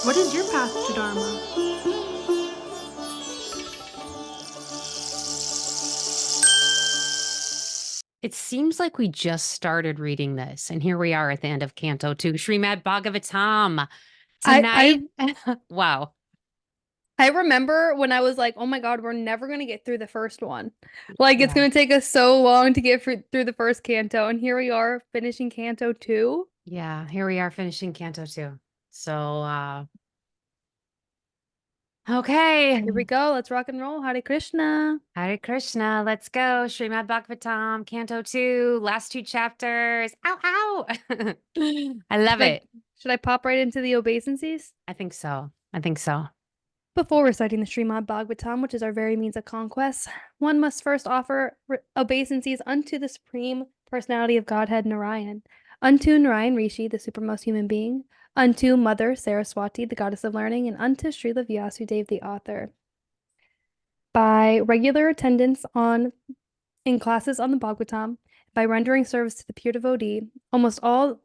What is your path to Dharma? It seems like we just started reading this, and here we are at the end of Canto 2, Srimad Bhagavatam. I Tonight, wow. I remember when I was like, "Oh my God, we're never gonna get through the first one. Like, it's Yeah. gonna take us so long to get through the first canto." And here we are finishing Canto 2. Yeah, here we are finishing Canto 2. So, okay. Here we go. Let's rock and roll. Hare Krishna. Hare Krishna, let's go. Srimad Bhagavatam, Canto 2, last two chapters. Ow, ow. I love Should I it. should I pop right into the obeisances? I think so. I think so. Before reciting the Srimad Bhagavatam, which is our very means of conquest, one must first offer obeisances unto the Supreme Personality of Godhead Narayan, unto Narayan Rishi, the supermost human being, unto Mother Saraswati, the goddess of learning, and unto Srila Vyasudev, the author. By regular attendance in classes on the Bhagavatam, by rendering service to the pure devotee, almost all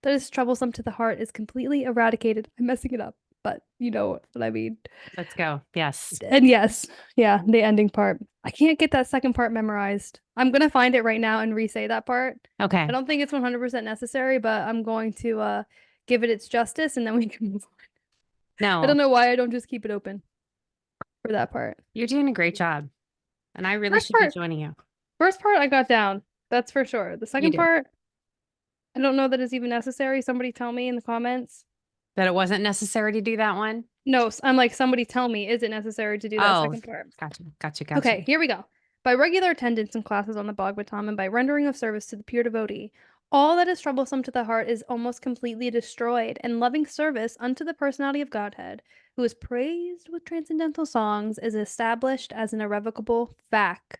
that is troublesome to the heart is completely eradicated. I'm messing it up, but you know what I mean. Let's go. Yes. And yes, yeah, the ending part. I can't get that second part memorized. I'm gonna find it right now and re-say that part. Okay. I don't think it's 100% necessary, but I'm going to give it its justice and then we can move on. I don't No, know why I don't just keep it open for that part. you're doing a great job. And I really First should be part, joining you. first part I got down. That's for sure. The You second did. part, I don't know that it's even necessary. Somebody tell me in the comments. That it wasn't necessary to do that one? No, I'm like, somebody tell me, is it necessary to do that Oh, second part? gotcha, gotcha, gotcha. Okay, here we go. By regular attendance in classes on the Bhagavatam and by rendering of service to the pure devotee, all that is troublesome to the heart is almost completely destroyed, and loving service unto the personality of Godhead, who is praised with transcendental songs, is established as an irrevocable fact.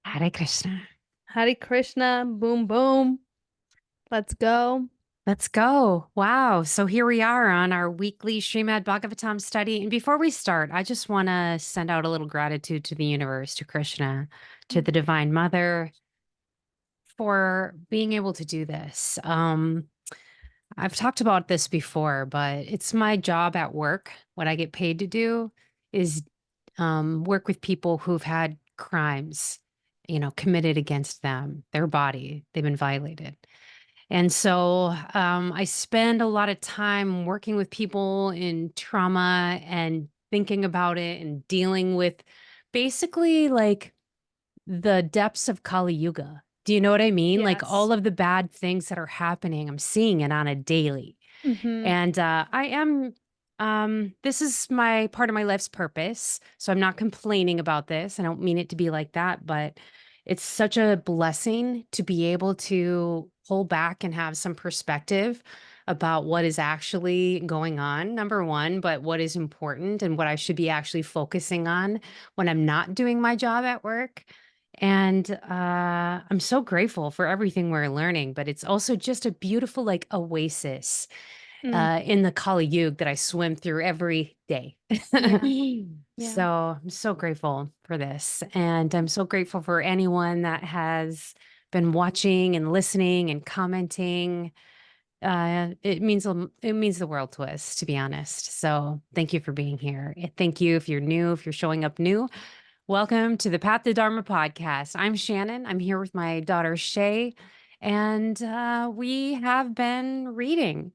Hare Krishna. Hare Krishna, boom, boom. Let's go. Let's go. Wow. So here we are on our weekly Srimad Bhagavatam study. And before we start, I just want to send out a little gratitude to the universe, to Krishna, to the Divine Mother for being able to do this. I've talked about this before, but it's my job at work. What I get paid to do is work with people who've had crimes, committed against them, their body. They've been violated. And so I spend a lot of time working with people in trauma and thinking about it and dealing with basically like the depths of Kali Yuga. Do you know what I mean? Like Yes. all of the bad things that are happening, I'm seeing it on a daily. Mm-hmm. And this is my part of my life's purpose. So I'm not complaining about this. I don't mean it to be like that, but it's such a blessing to be able to pull back and have some perspective about what is actually going on, number one, but what is important and what I should be actually focusing on when I'm not doing my job at work. And I'm so grateful for everything we're learning, but it's also just a beautiful like oasis Mm. in the Kali Yuga that I swim through every day. Yeah. Yeah. So I'm so grateful for this. And I'm so grateful for anyone that has been watching and listening and commenting. It means the world to us, to be honest. So thank you for being here. Thank you if you're new, if you're showing up new. Welcome to the Path to Dharma podcast. I'm Shannon. I'm here with my daughter Shay, and we have been reading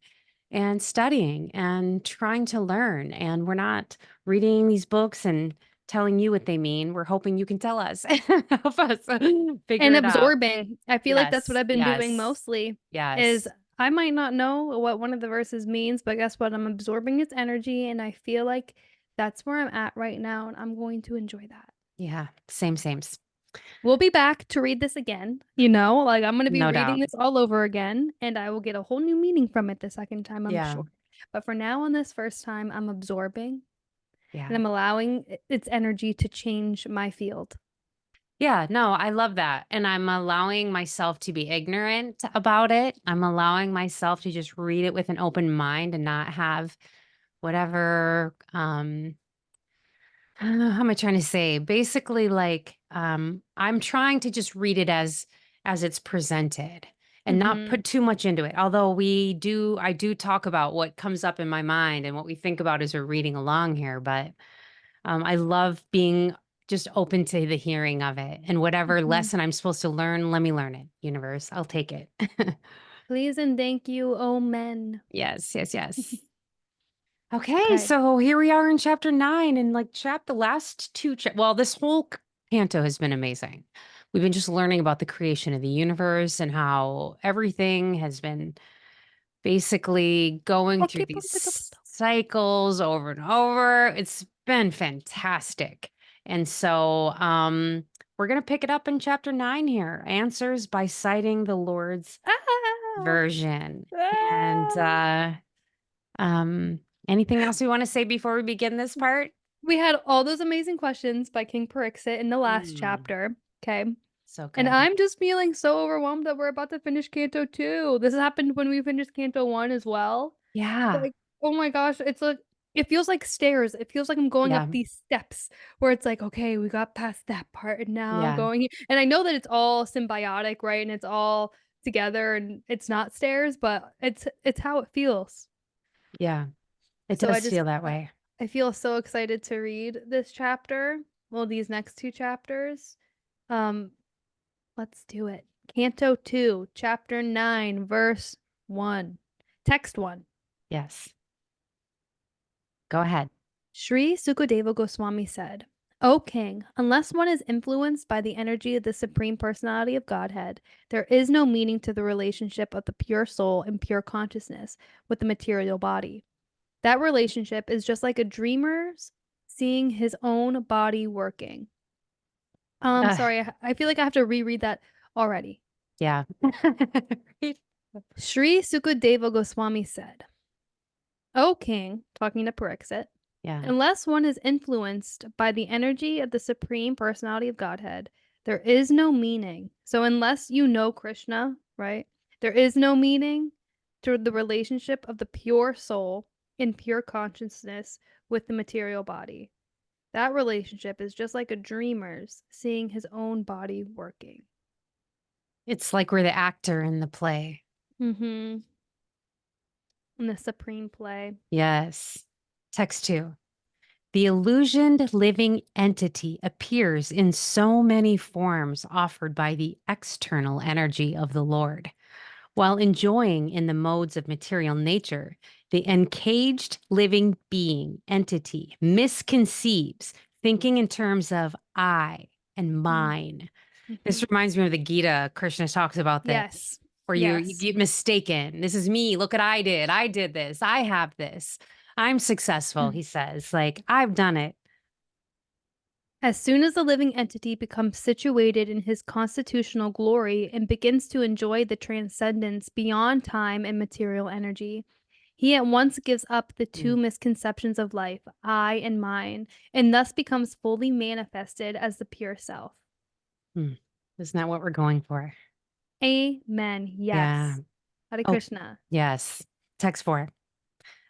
and studying and trying to learn. And we're not reading these books and telling you what they mean. We're hoping you can tell us, help us figure And it out. absorbing. I feel like that's what Yes, I've been doing yes, mostly is yes. I might not know what one of the verses means, but guess what? I'm absorbing its energy and I feel like that's where I'm at right now and I'm going to enjoy that. Yeah, same, same. We'll be back to read this again, like I'm going to be No reading doubt. this all over again and I will get a whole new meaning from it the second time, I'm Yeah, sure. But for now on this first time, I'm absorbing and yeah. I'm allowing its energy to change my field. Yeah, no, I love that. And I'm allowing myself to be ignorant about it. I'm allowing myself to just read it with an open mind and not have whatever how am I trying to say? Basically, like I'm trying to just read it as it's presented and not Mm-hmm. put too much into it. Although I do talk about what comes up in my mind and what we think about as we're reading along here. But I love being just open to the hearing of it, and whatever Mm-hmm. lesson I'm supposed to learn, let me learn it. Universe, I'll take it. Please and thank you, oh men. Yes, yes, yes. Okay, Okay. so here we are in chapter 9, and like the last two, well, this whole canto has been amazing. We've been just learning about the creation of the universe and how everything has been basically going through Okay, these cycles over and over. It's been fantastic. And so we're going to pick it up in chapter 9 here, answers by citing the Lord's Ah! version. And Ah! um anything else we want to say before we begin this part? We had all those amazing questions by King Perixit in the last Mm, chapter. Okay. so And good. I'm just feeling so overwhelmed that we're about to finish Canto 2. This happened when we finished Canto 1 as well. Yeah. Like, oh my gosh, it feels like stairs. It feels like I'm going up Yeah. these steps where it's like, okay, we got past that part and now I'm Yeah. going here. And I know that it's all symbiotic, right? And it's all together and it's not stairs, but it's how it feels. Yeah. It So does feel that I way. I feel so excited to read this chapter. Well, these next two chapters. Um, let's do it. Canto 2, chapter 9, verse 1. Text 1. Yes. Go ahead. Sri Sukadeva Goswami said, O king, unless one is influenced by the energy of the Supreme Personality of Godhead, there is no meaning to the relationship of the pure soul and pure consciousness with the material body. That relationship is just like a dreamer's seeing his own body working. Ugh, Sorry, I feel like I have to reread that already. yeah. Sri Sukadeva Goswami said, O king, talking to Pariksit, Yeah. unless one is influenced by the energy of the Supreme Personality of Godhead, there is no meaning. So, unless you know Krishna, right, there is no meaning to the relationship of the pure soul in pure consciousness with the material body. That relationship is just like a dreamer's seeing his own body working. It's like we're the actor in the play. Mm-hmm. In the supreme play. Yes. Text 2. The illusioned living entity appears in so many forms offered by the external energy of the Lord. While enjoying in the modes of material nature, the encaged living being entity misconceives, thinking in terms of I and mine. Mm-hmm. This reminds me of the Gita. Krishna talks about this, Yes. where you Yes. get mistaken. This is me. Look what I did. I did this. I have this. I'm successful, he says. Like, I've done it. As soon as the living entity becomes situated in his constitutional glory and begins to enjoy the transcendence beyond time and material energy, he at once gives up the two Mm, misconceptions of life, I and mine, and thus becomes fully manifested as the pure self. mm. Isn't that what we're going for? Amen. Yeah. Yes. Hare Oh, Krishna. yes. Text 4.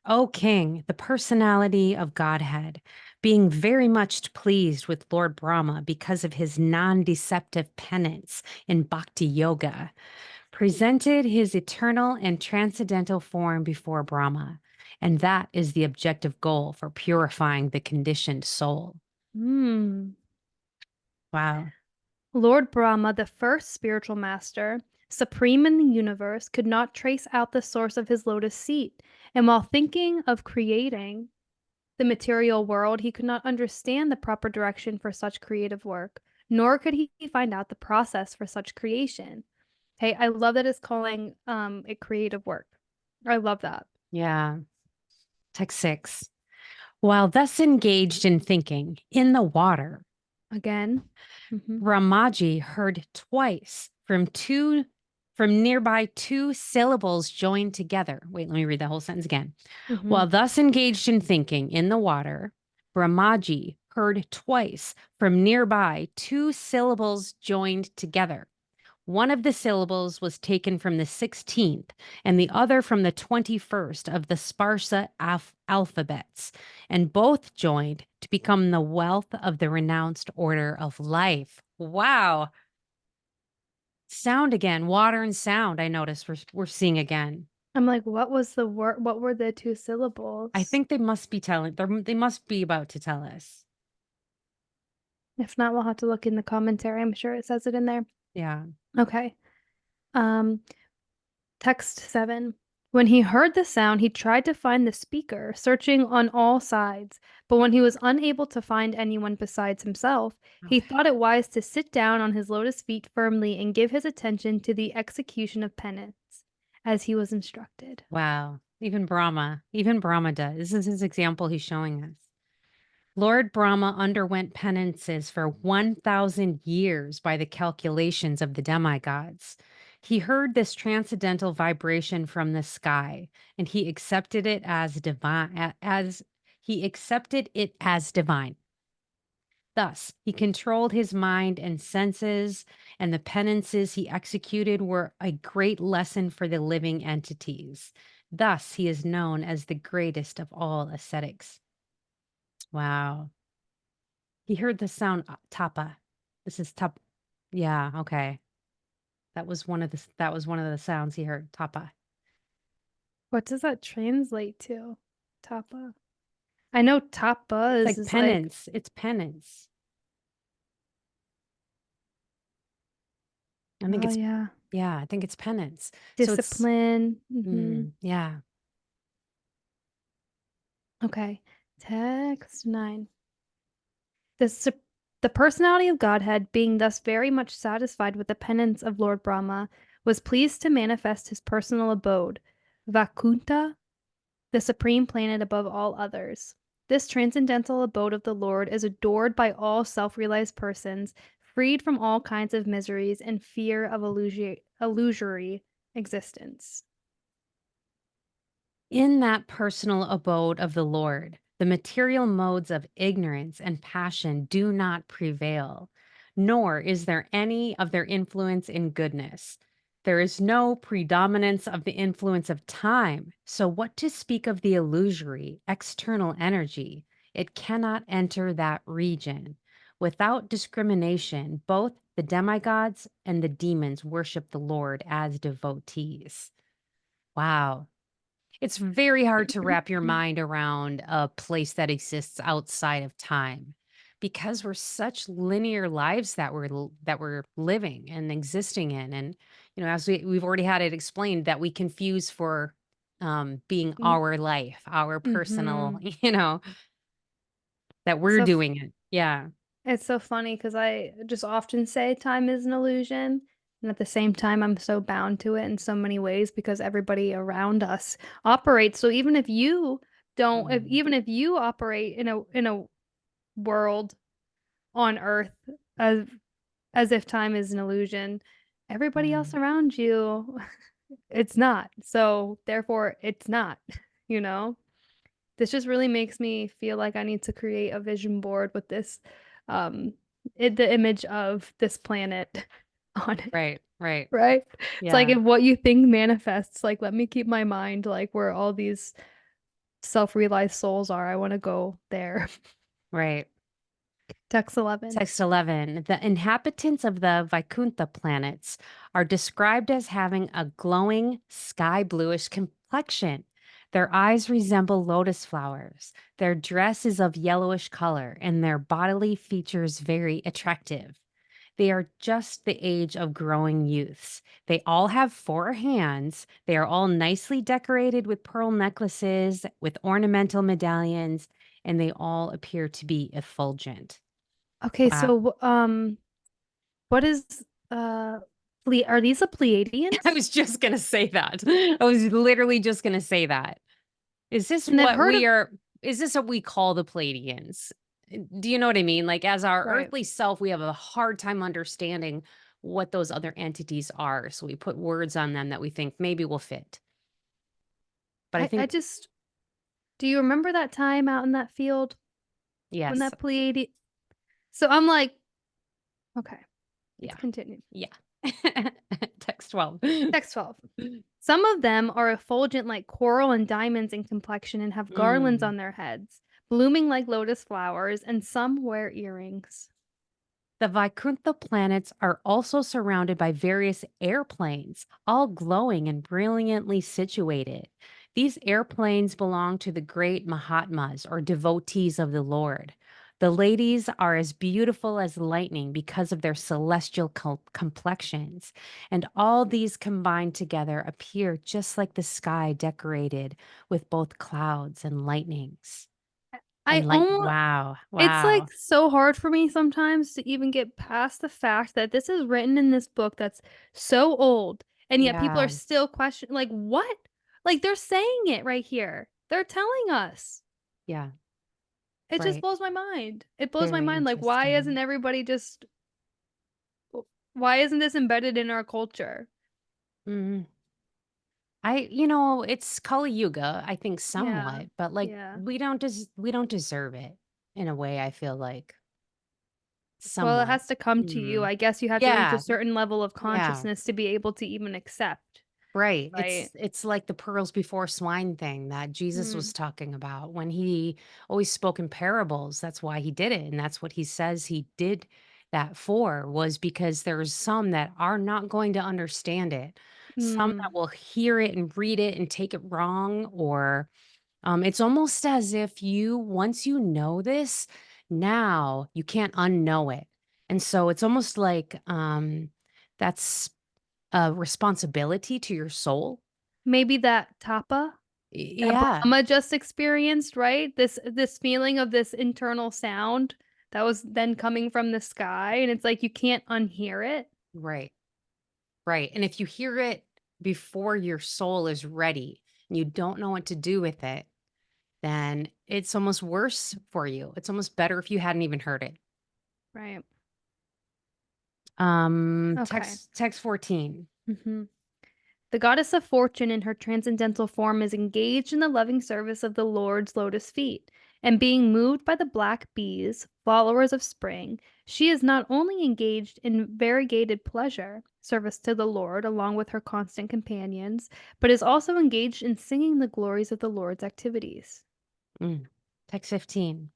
O King, the personality of Godhead, being very much pleased with Lord Brahma because of his non deceptive penance in bhakti yoga, presented his eternal and transcendental form before Brahma. And that is the objective goal for purifying the conditioned soul. Hmm. Wow. Lord Brahma, the first spiritual master, supreme in the universe, could not trace out the source of his lotus seat. And while thinking of creating the material world, he could not understand the proper direction for such creative work, nor could he find out the process for such creation. Hey, I love that it's calling it creative work. I love that. Yeah. Text 6. While thus engaged in thinking in the water, Again. Mm-hmm. Ramaji heard twice from nearby two syllables joined together. Wait, let me read the whole sentence again. Mm-hmm. While thus engaged in thinking in the water, Brahmaji heard twice from nearby two syllables joined together. One of the syllables was taken from the 16th and the other from the 21st of the Sparsa alphabets, and both joined to become the wealth of the renounced order of life. Wow. Sound again, water and sound. I noticed we're seeing again. I'm like, what was the word? What were the two syllables? I think they must be telling. They must be about to tell us. If not, we'll have to look in the commentary. I'm sure it says it in there. Yeah. Okay. Um, Text 7. When he heard the sound, he tried to find the speaker, searching on all sides. But when he was unable to find anyone besides himself, he Okay. thought it wise to sit down on his lotus feet firmly and give his attention to the execution of penance, as he was instructed. Wow. Even Brahma does. This is his example he's showing us. Lord Brahma underwent penances for 1,000 years by the calculations of the demigods. He heard this transcendental vibration from the sky, and he accepted it as divine. Thus, he controlled his mind and senses, and the penances he executed were a great lesson for the living entities. Thus, he is known as the greatest of all ascetics. Wow. He heard the sound tapa. This is tap. Yeah, okay. That was one of the sounds he heard. Tapa. What does that translate to? Tapa. I know tapa It's is, like is like, penance. It's penance. I think oh it's yeah, yeah, I think it's penance. So it's discipline. yeah. Okay. Text 9. The, the personality of Godhead, being thus very much satisfied with the penance of Lord Brahma, was pleased to manifest his personal abode, Vakunta, the supreme planet above all others. This transcendental abode of the Lord is adored by all self-realized persons, freed from all kinds of miseries and fear of illusory existence. In that personal abode of the Lord, the material modes of ignorance and passion do not prevail, nor is there any of their influence in goodness. There is no predominance of the influence of time. So, what to speak of the illusory, external energy? It cannot enter that region. Without discrimination, both the demigods and the demons worship the Lord as devotees. Wow. It's very hard to wrap your mind around a place that exists outside of time because we're such linear lives that we're living and existing in. And as we've already had it explained that we confuse for being our life, our personal, Mm-hmm. that we're So doing it. Yeah. it's so funny because I just often say time is an illusion. And at the same time, I'm so bound to it in so many ways because everybody around us operates. So even if you don't, if Mm, even if you operate in a world on Earth as as if time is an illusion, everybody else right. around you, it's not. So therefore, it's not, you know? This just really makes me feel like I need to create a vision board with this, um, the image of this planet on it, Right. Right. right? It's like Yeah. if what you think manifests, like let me keep my mind like where all these self-realized souls are. I want to go there. Right. Text 11. Text 11. The inhabitants of the Vaikuntha planets are described as having a glowing sky bluish complexion. Their eyes resemble lotus flowers. Their dress is of yellowish color, and their bodily features very attractive. They are just the age of growing youths. They all have 4 hands. They are all nicely decorated with pearl necklaces, with ornamental medallions, and they all appear to be effulgent. Okay, Wow. so what is are these the I Pleiadians? was just gonna say that. I was literally just gonna say that. Is this And I've what heard of we are? Is this what we call the Pleiadians? Do you know what I mean? Like, as our right. earthly self, we have a hard time understanding what those other entities are. So we put words on them that we think maybe will fit. But I I think, just do you remember that time out in that field when yes. that Pleiadian? So I'm like, okay, let's Yeah. continue. Yeah. Text 12. Text 12. Some of them are effulgent like coral and diamonds in complexion and have garlands Mm, on their heads, blooming like lotus flowers, and some wear earrings. The Vaikuntha planets are also surrounded by various airplanes, all glowing and brilliantly situated. These airplanes belong to the great Mahatmas or devotees of the Lord. The ladies are as beautiful as lightning because of their celestial complexions, and all these combined together appear just like the sky decorated with both clouds and lightnings. I And like, almost wow, It's like wow. so hard for me sometimes to even get past the fact that this is written in this book that's so old, and yet people are Yeah, still questioning, like, what? Like, they're saying it right here. They're telling us. yeah, It just right. blows my mind. It blows my Very mind. Like, interesting. why isn't this embedded in our culture? Mhm. It's Kali Yuga, I think Yeah. somewhat, but like Yeah. we don't deserve it in a way, I feel like Well, it somewhat. has to come to you. Mm. I guess you have to reach a Yeah, certain level of yeah. consciousness to be able to even accept, Right. right? It's like the pearls before swine thing that Jesus Mm. was talking about when he always spoke in parables. That's why he did it. And that's what he says he did that for, was because there's some that are not going to understand it. Some that Mm. will hear it and read it and take it wrong, or it's almost as if once you know this, now you can't unknow it. And so it's almost like that's a responsibility to your soul. Maybe that tapa that Yeah, Brahma just experienced, right? This feeling of this internal sound that was then coming from the sky, and it's like you can't unhear it. right, right. And if you hear it before your soul is ready and you don't know what to do with it, then it's almost worse for you. It's almost better if you hadn't even heard it. Right. Okay. Text 14. Mhm. The goddess of fortune in her transcendental form is engaged in the loving service of the Lord's lotus feet, and being moved by the black bees, followers of spring, she is not only engaged in variegated pleasure, service to the Lord along with her constant companions, but is also engaged in singing the glories of the Lord's activities. Mm. Text 15.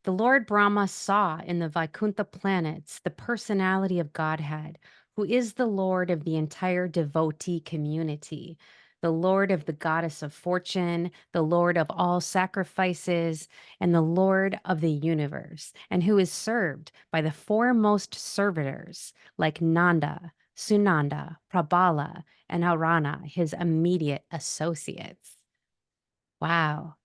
The Lord Brahma saw in the Vaikuntha planets the personality of Godhead, who is the Lord of the entire devotee community, the Lord of the goddess of fortune, the Lord of all sacrifices, and the Lord of the universe, and who is served by the foremost servitors like Nanda, Sunanda, Prabhala, and Arana, his immediate associates. Wow.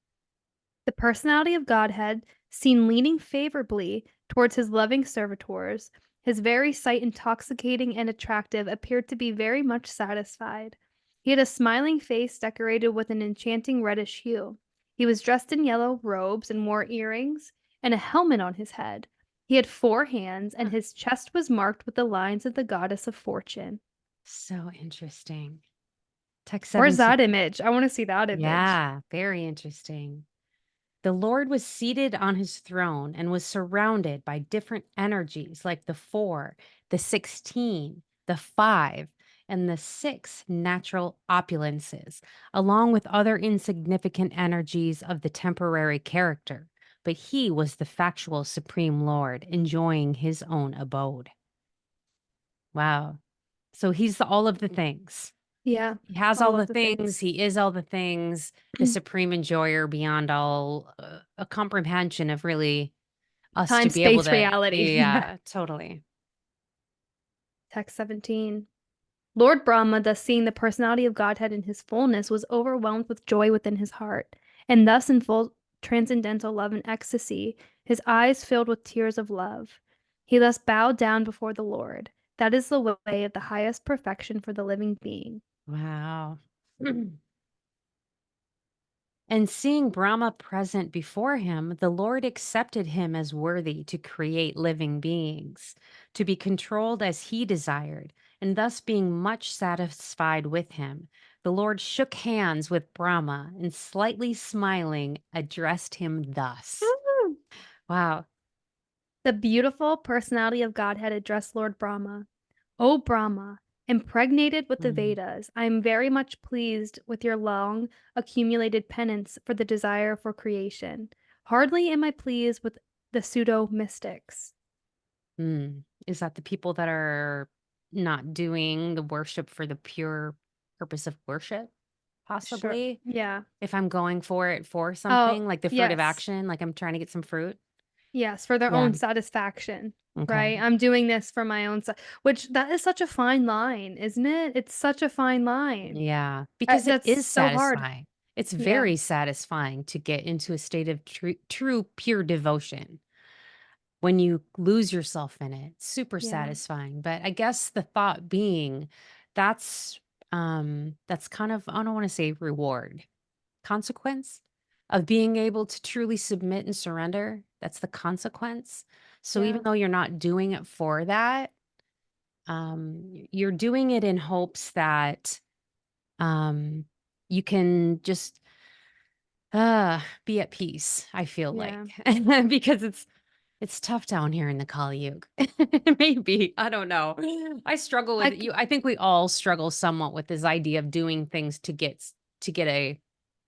The personality of Godhead, seen leaning favorably towards his loving servitors, his very sight intoxicating and attractive, appeared to be very much satisfied. He had a smiling face decorated with an enchanting reddish hue. He was dressed in yellow robes and wore earrings and a helmet on his head. He had 4 hands, and his chest was marked with the lines of the goddess of fortune. So interesting. Text Where's 17. that image? I want to see that image. Yeah, very interesting. The Lord was seated on his throne and was surrounded by different energies like the 4, the 16, the 5, and the 6 natural opulences, along with other insignificant energies of the temporary character. But he was the factual Supreme Lord, enjoying his own abode. Wow. So he's all of the things. Yeah, He has all all the of the things. things. He is all the things, the supreme enjoyer beyond all a comprehension of really us to Time, be able space, to. reality. Yeah. Yeah, totally. Text 17. Lord Brahma, thus seeing the personality of Godhead in his fullness, was overwhelmed with joy within his heart, and thus in full transcendental love and ecstasy, his eyes filled with tears of love. He thus bowed down before the Lord. That is the way of the highest perfection for the living being. Wow. And seeing Brahma present before him, the Lord accepted him as worthy to create living beings, to be controlled as he desired, and thus being much satisfied with him, the Lord shook hands with Brahma and slightly smiling, addressed him thus. Woo! Wow. The beautiful personality of Godhead addressed Lord Brahma. O Brahma, impregnated with the Mm. Vedas, I am very much pleased with your long accumulated penance for the desire for creation. Hardly am I pleased with the pseudo mystics. Is that the people that are not doing the worship for the pure purpose of worship? Sure. Possibly. Yeah. If I'm going for it for Oh, something, like the fruit of yes. action, like I'm trying to get some fruit. Yes, for their Yeah. own satisfaction, Okay. right? I'm doing this for my own which that is such a fine line, isn't it? It's such a fine line. Yeah. Because it That's is so hard. satisfying. It's Yeah. very satisfying to get into a state of true, pure devotion when you lose yourself in it. Super Yeah. satisfying. But I guess the thought being that's that's kind of, I don't want to say reward, consequence of being able to truly submit and surrender. That's the consequence. So even Yeah. though you're not doing it for that, you're doing it in hopes that um, you can just be at peace. I feel like Yeah. because it's tough down here in the Kali Yuga. Maybe I don't know. I struggle with I it. c I think we all struggle somewhat with this idea of doing things to get a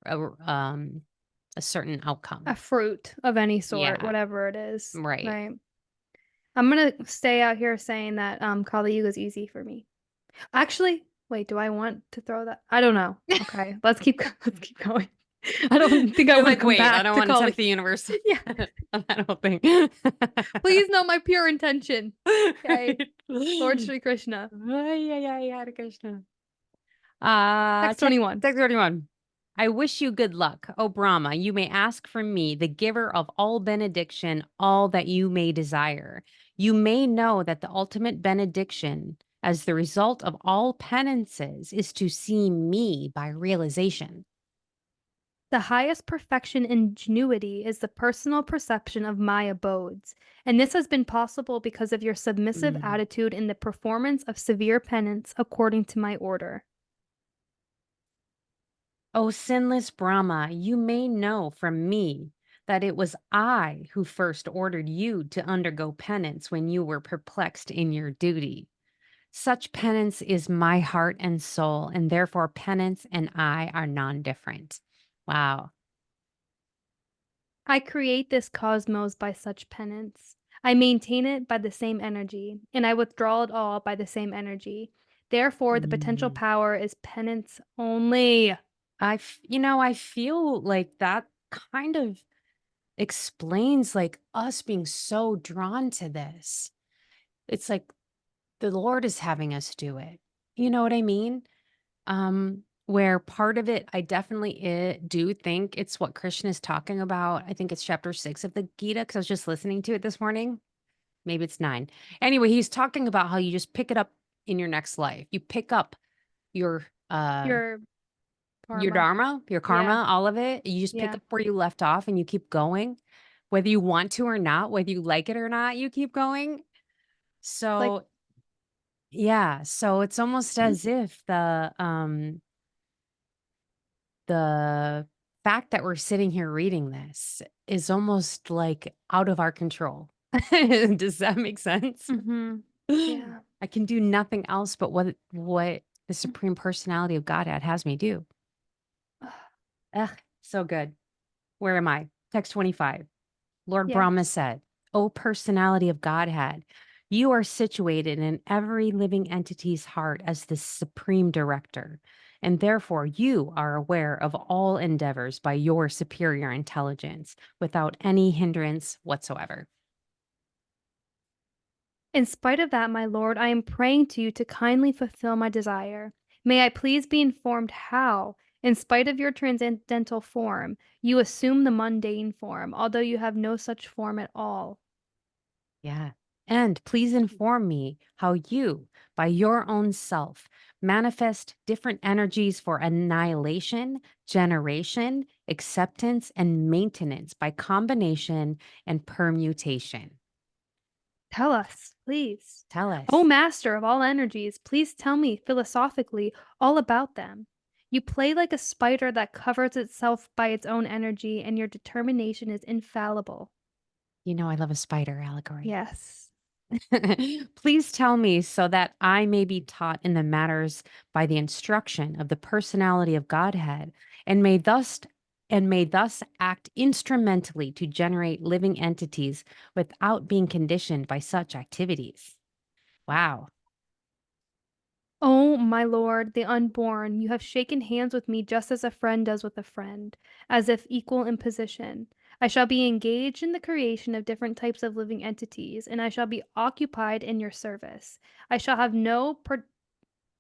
a certain a outcome. fruit of any sort, Yeah, whatever it is, right. right? I'm gonna stay out here saying that, Kali Yuga is easy for me. Actually, wait, do I want to throw that? I don't know. Okay, let's keep going. I don't think I You're wanna like, come wait, I back don't to want to Kali. tempt the universe. Yeah. I don't think. Please know my pure intention. Okay. Lord Right. Shri Krishna. Ay, ay, ay, Hare Krishna. Text Check 21. text 31. I wish you good luck. O Brahma, you may ask from me, the giver of all benediction, all that you may desire. You may know that the ultimate benediction, as the result of all penances, is to see me by realization. The highest perfection ingenuity is the personal perception of my abodes, and this has been possible because of your submissive Mm. attitude in the performance of severe penance according to my order. O sinless Brahma, you may know from me that it was I who first ordered you to undergo penance when you were perplexed in your duty. Such penance is my heart and soul, and therefore penance and I are non different. Wow. I create this cosmos by such penance. I maintain it by the same energy, and I withdraw it all by the same energy. Therefore, the potential Mm. power is penance only. I feel like that kind of explains like us being so drawn to this. It's like the Lord is having us do it. You know what I mean? Where part of it, I definitely do think it's what Krishna is talking about. I think it's chapter 6 of the Gita because I was just listening to it this morning. Maybe it's 9. Anyway, he's talking about how you just pick it up in your next life. You pick up your Your your karma. dharma, your Yeah, karma, all of it. You just pick yeah. up where you left off and you keep going. Whether you want to or not, whether you like it or not, you keep going. Like, So, yeah, so it's almost as if the fact that we're sitting here reading this is almost like out of our control. Does that make sense? mm-hmm. Yeah. I can do nothing else but what the supreme personality of Godhead has me do. Ugh, so good. Where am I? Text 25. Lord Brahma Yes. said, O personality of Godhead, you are situated in every living entity's heart as the supreme director, and therefore you are aware of all endeavors by your superior intelligence without any hindrance whatsoever. In spite of that, my lord, I am praying to you to kindly fulfill my desire. May I please be informed how, in spite of your transcendental form, you assume the mundane form, although you have no such form at all. Yeah. And please inform me how you, by your own self, manifest different energies for annihilation, generation, acceptance, and maintenance by combination and permutation. Tell us, please. Tell O us. master of all energies, please tell me philosophically all about them. You play like a spider that covers itself by its own energy, and your determination is infallible. You know, I love a spider allegory. Yes. Please tell me so that I may be taught in the matters by the instruction of the personality of Godhead, and may thus and may thus act instrumentally to generate living entities without being conditioned by such activities. Wow. O my Lord, the unborn, you have shaken hands with me just as a friend does with a friend, as if equal in position. I shall be engaged in the creation of different types of living entities, and I shall be occupied in your service. I shall have no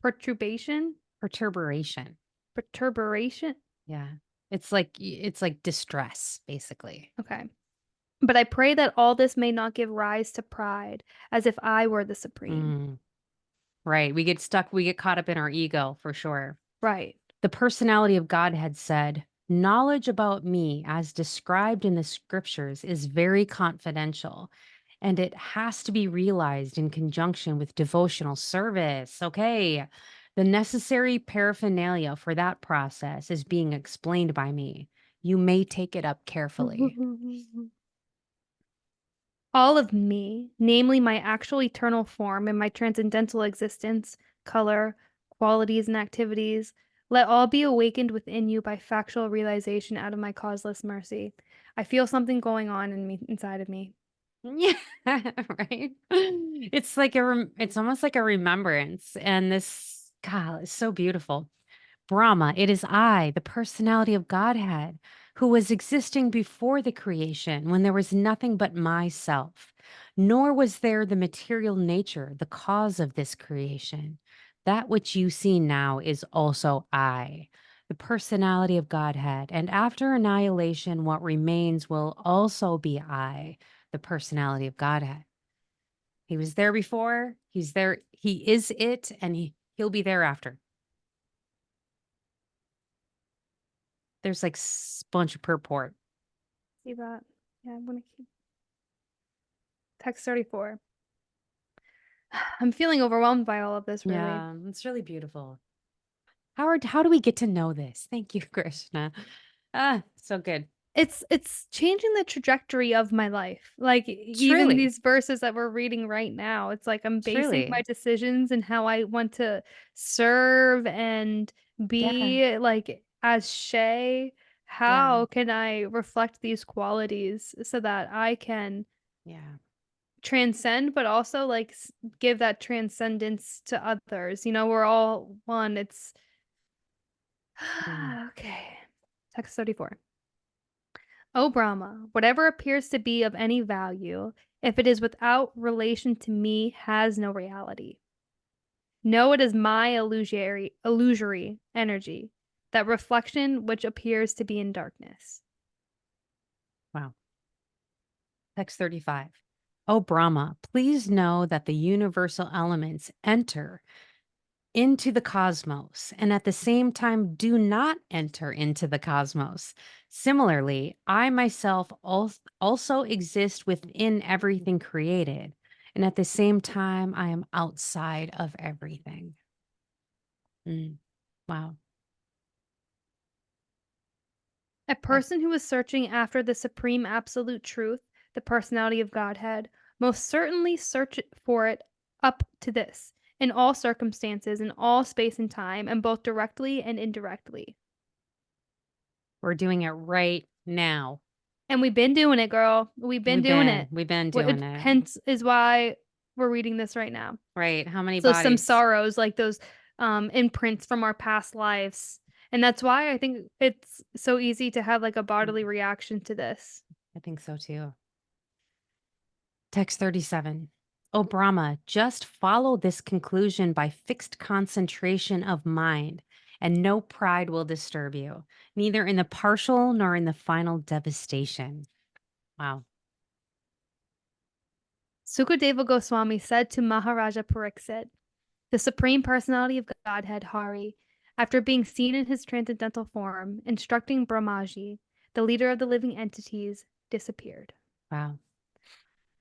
perturbation. Perturbation. Perturbation? Yeah. It's like distress, basically. Okay. But I pray that all this may not give rise to pride, as if I were the supreme. Mm, right. We get caught up in our ego for sure. Right. The personality of Godhead said, "Knowledge about me, as described in the scriptures, is very confidential, and it has to be realized in conjunction with devotional service." Okay. The necessary paraphernalia for that process is being explained by me. You may take it up carefully. All of me, namely my actual eternal form and my transcendental existence, color, qualities, and activities, let all be awakened within you by factual realization out of my causeless mercy. I feel something going on in me inside of me. Yeah, right. It's almost like a remembrance. And this, God, is so beautiful. Brahma, it is I, the personality of Godhead, who was existing before the creation when there was nothing but myself, nor was there the material nature, the cause of this creation. That which you see now is also I, the personality of Godhead, and after annihilation, what remains will also be I, the personality of Godhead. He was there before, he's there, he is it, and he'll be there after. There's like bunch of purport. See that? Yeah, I'm gonna keep text 34. I'm feeling overwhelmed by all of this, really. Yeah, it's really beautiful. How do we get to know this? Thank you, Krishna. Ah, so good. It's changing the trajectory of my life. Like, even Truly, these verses that we're reading right now, it's like I'm basing my truly. decisions and how I want to serve and Yeah, be, like, as Shay. yeah, How can I reflect these qualities so that I can yeah. transcend, but also, like, give that transcendence to others? We're all one. It's Mm. okay. Text 34. O Brahma, whatever appears to be of any value, if it is without relation to me, has no reality. Know it is my illusory energy, that reflection which appears to be in darkness. Wow. Text 35. Oh, Brahma, please know that the universal elements enter into the cosmos and at the same time do not enter into the cosmos. Similarly, I myself also exist within everything created, and at the same time, I am outside of everything. Mm, wow. A That- person who is searching after the supreme absolute truth, the personality of Godhead, most certainly search for it up to this, in all circumstances, in all space and time, and both directly and indirectly. We're doing it right now. And we've been doing it, girl. We've been doing it. We've been doing it. Hence is why we're reading this right now. Right. How many So some bodies? sorrows, like those imprints from our past lives. And that's why I think it's so easy to have like a bodily Mm, reaction to this. I think so too. Text 37. O Brahma, just follow this conclusion by fixed concentration of mind, and no pride will disturb you, neither in the partial nor in the final devastation. Wow. Sukadeva Goswami said to Maharaja Pariksit, the Supreme Personality of Godhead, Hari, after being seen in his transcendental form, instructing Brahmaji, the leader of the living entities, disappeared. Wow.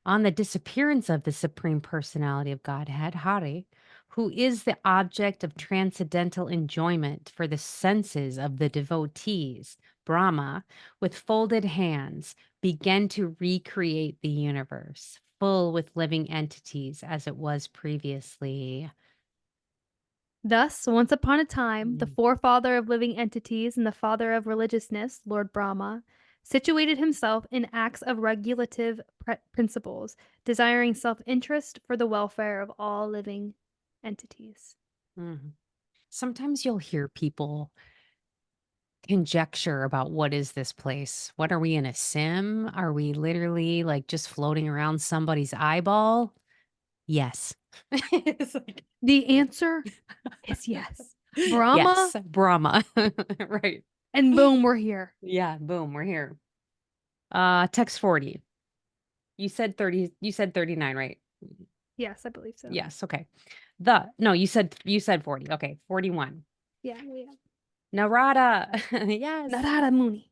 On the disappearance of the Supreme Personality of Godhead, Hari, who is the object of transcendental enjoyment for the senses of the devotees, Brahma, with folded hands, began to recreate the universe, full with living entities as it was previously. Thus, once upon a time, the Mm. forefather of living entities and the father of religiousness, Lord Brahma, situated himself in acts of regulative principles, desiring self interest for the welfare of all living entities. Mhm. Sometimes you'll hear people conjecture about what is this place? What are we in a sim? Are we literally like just floating around somebody's eyeball? Yes. It's like, The answer is yes. Brahma, yes, Brahma. Right. and boom, we're here. Yeah, boom, we're here. Text 40. You said 30, you said 39, right? Yes, I believe so. Yes, okay. No, you said 40. Okay, 41. Yeah, we have. Narada. Yes. Narada Muni.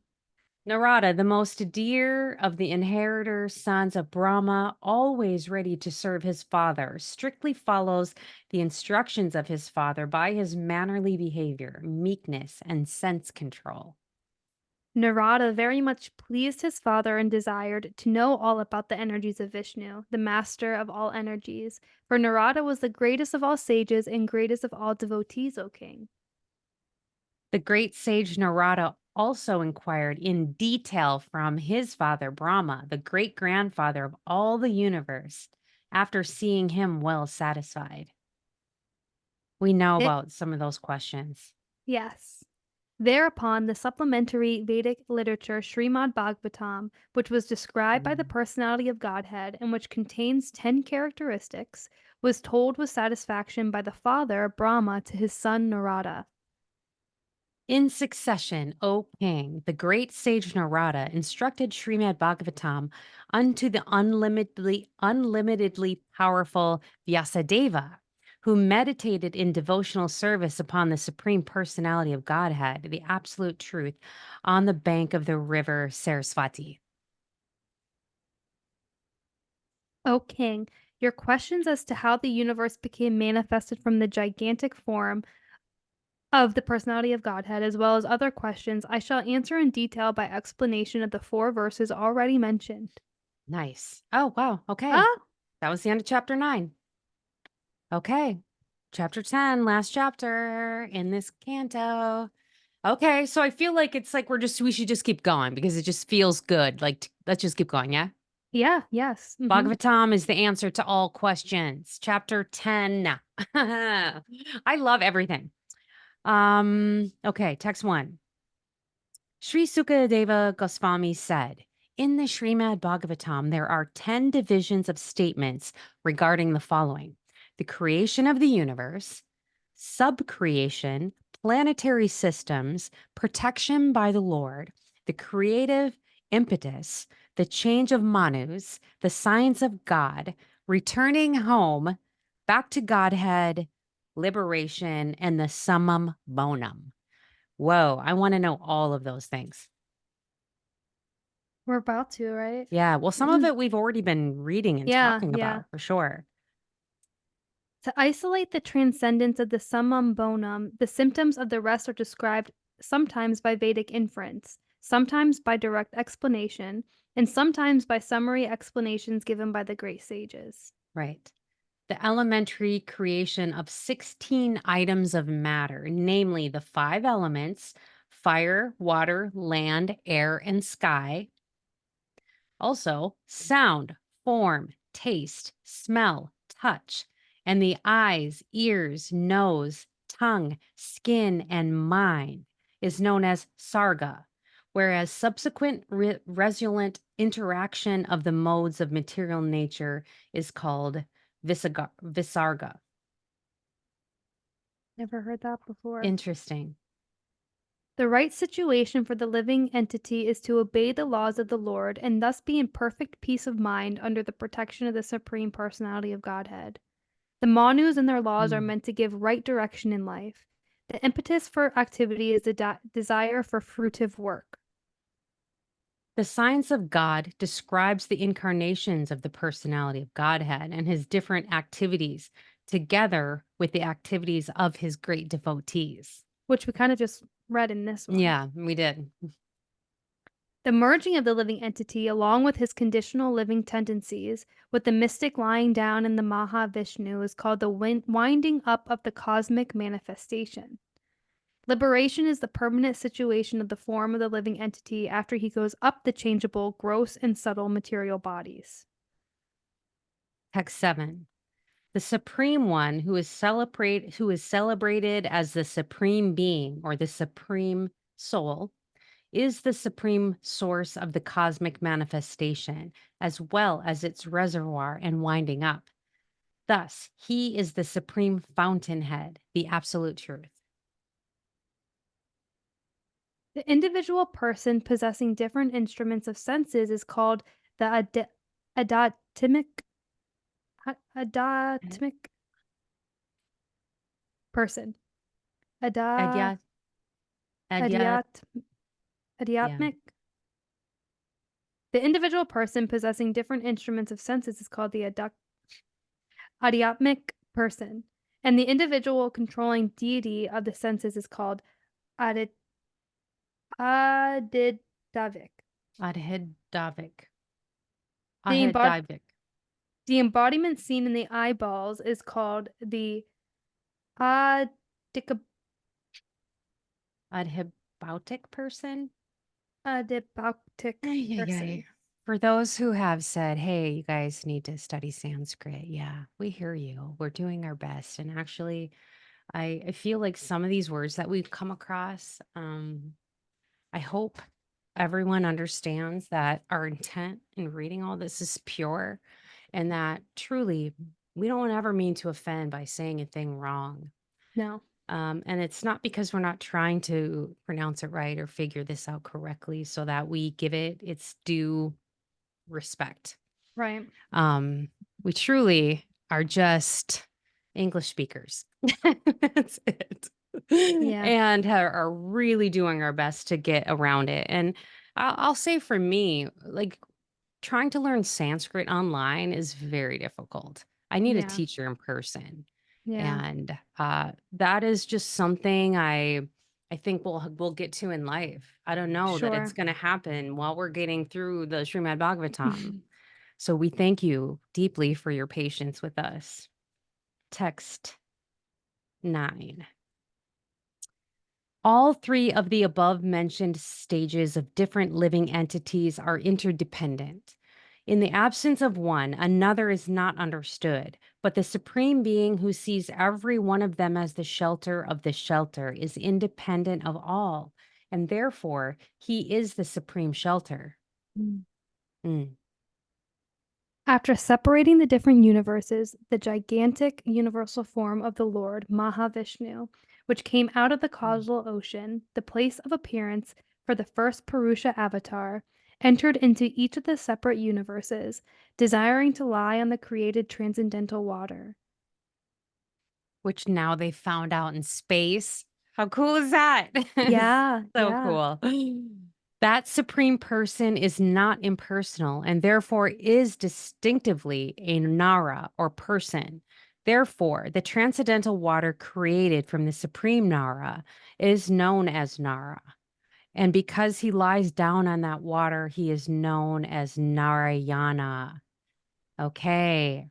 Narada, the most dear of the inheritor sons of Brahma, always ready to serve his father, strictly follows the instructions of his father by his mannerly behavior, meekness, and sense control. Narada very much pleased his father and desired to know all about the energies of Vishnu, the master of all energies, for Narada was the greatest of all sages and greatest of all devotees, O king. The great sage Narada also inquired in detail from his father Brahma, the great grandfather of all the universe, after seeing him well satisfied. We know It, about some of those questions. yes. Thereupon, the supplementary Vedic literature Srimad Bhagavatam, which was described by the Mm. personality of Godhead and which contains 10 characteristics, was told with satisfaction by the father Brahma to his son Narada. In succession, O king, the great sage Narada instructed Srimad Bhagavatam unto the unlimitedly powerful Vyasadeva, who meditated in devotional service upon the Supreme Personality of Godhead, the Absolute Truth, on the bank of the river Sarasvati. O king, your questions as to how the universe became manifested from the gigantic form of the personality of Godhead, as well as other questions, I shall answer in detail by explanation of the 4 verses already mentioned. Nice. Oh, wow. Okay. Ah, That was the end of chapter 9. Okay. Chapter 10, last chapter in this canto. Okay, so I feel like it's like we should just keep going because it just feels good. Like let's just keep going, yeah? yeah, yes. Bhagavatam is the answer to all questions. Chapter 10. I love everything. Okay, text 1. Sri Sukadeva Gosvāmī said, in the Srimad Bhagavatam, there are 10 divisions of statements regarding the following: the creation of the universe, subcreation, planetary systems, protection by the Lord, the creative impetus, the change of manus, the science of God, returning home, back to Godhead, liberation, and the summum bonum. Whoa, I want to know all of those things. We're about to, right? Yeah, well, some of it we've already been reading and Yeah, talking yeah. about for sure. To isolate the transcendence of the summum bonum, the symptoms of the rest are described sometimes by Vedic inference, sometimes by direct explanation, and sometimes by summary explanations given by the great sages. Right. The elementary creation of 16 items of matter, namely the 5 elements: fire, water, land, air, and sky. Also, sound, form, taste, smell, touch, and the eyes, ears, nose, tongue, skin, and mind is known as sarga, whereas subsequent resultant interaction of the modes of material nature is called visarga. Never heard that before. Interesting. The right situation for the living entity is to obey the laws of the Lord and thus be in perfect peace of mind under the protection of the Supreme Personality of Godhead. The Manus and their laws are Mm. meant to give right direction in life. The impetus for activity is the desire for fruitive work. The science of God describes the incarnations of the personality of Godhead and his different activities, together with the activities of his great devotees. Which we kind of just read in this one. Yeah, we did. The merging of the living entity along with his conditional living tendencies with the mystic lying down in the Mahavishnu is called the winding up of the cosmic manifestation. Liberation is the permanent situation of the form of the living entity after he goes up the changeable, gross, and subtle material bodies. Text 7. The Supreme One who is celebrated as the Supreme Being or the Supreme Soul is the supreme source of the cosmic manifestation, as well as its reservoir and winding up. Thus, he is the supreme fountainhead, the absolute truth. The individual person possessing different instruments of senses is called the adatmic person. Adyat, adyat, yeah. Adyatmic. The individual person possessing different instruments of senses is called the adyatmic person, and the individual controlling deity of the senses is called adidavik. Adhidavik. The, Adhidavik. the embodiment seen in the eyeballs is called the adibautic person. person. For those who have said, hey, you guys need to study Sanskrit. Yeah, we hear you. We're doing our best. And actually, I feel like some of these words that we've come across, I hope everyone understands that our intent in reading all this is pure and that truly we don't ever mean to offend by saying a thing wrong. No. And it's not because we're not trying to pronounce it right or figure this out correctly so that we give it its due respect. Right. We truly are just English speakers. That's it. Yeah. And are really doing our best to get around it. And I'll say for me, like trying to learn Sanskrit online is very difficult. I need a Yeah. teacher in person. Yeah. And that is just something I think we'll get to in life. I don't know that it's Sure. going to happen while we're getting through the Srimad Bhagavatam. So we thank you deeply for your patience with us. Text 9. All three of the above mentioned stages of different living entities are interdependent. In the absence of one, another is not understood, but the Supreme Being who sees every one of them as the shelter of the shelter is independent of all, and therefore he is the supreme shelter. Mm. After separating the different universes, the gigantic universal form of the Lord, Mahavishnu, which came out of the causal ocean, the place of appearance for the first Purusha avatar, entered into each of the separate universes, desiring to lie on the created transcendental water. Which now they found out in space. How cool is that? Yeah, So yeah. cool. That supreme person is not impersonal and therefore is distinctively a Nara or person. Therefore, the transcendental water created from the supreme Nara is known as Nara. And because he lies down on that water, he is known as Narayana. Okay.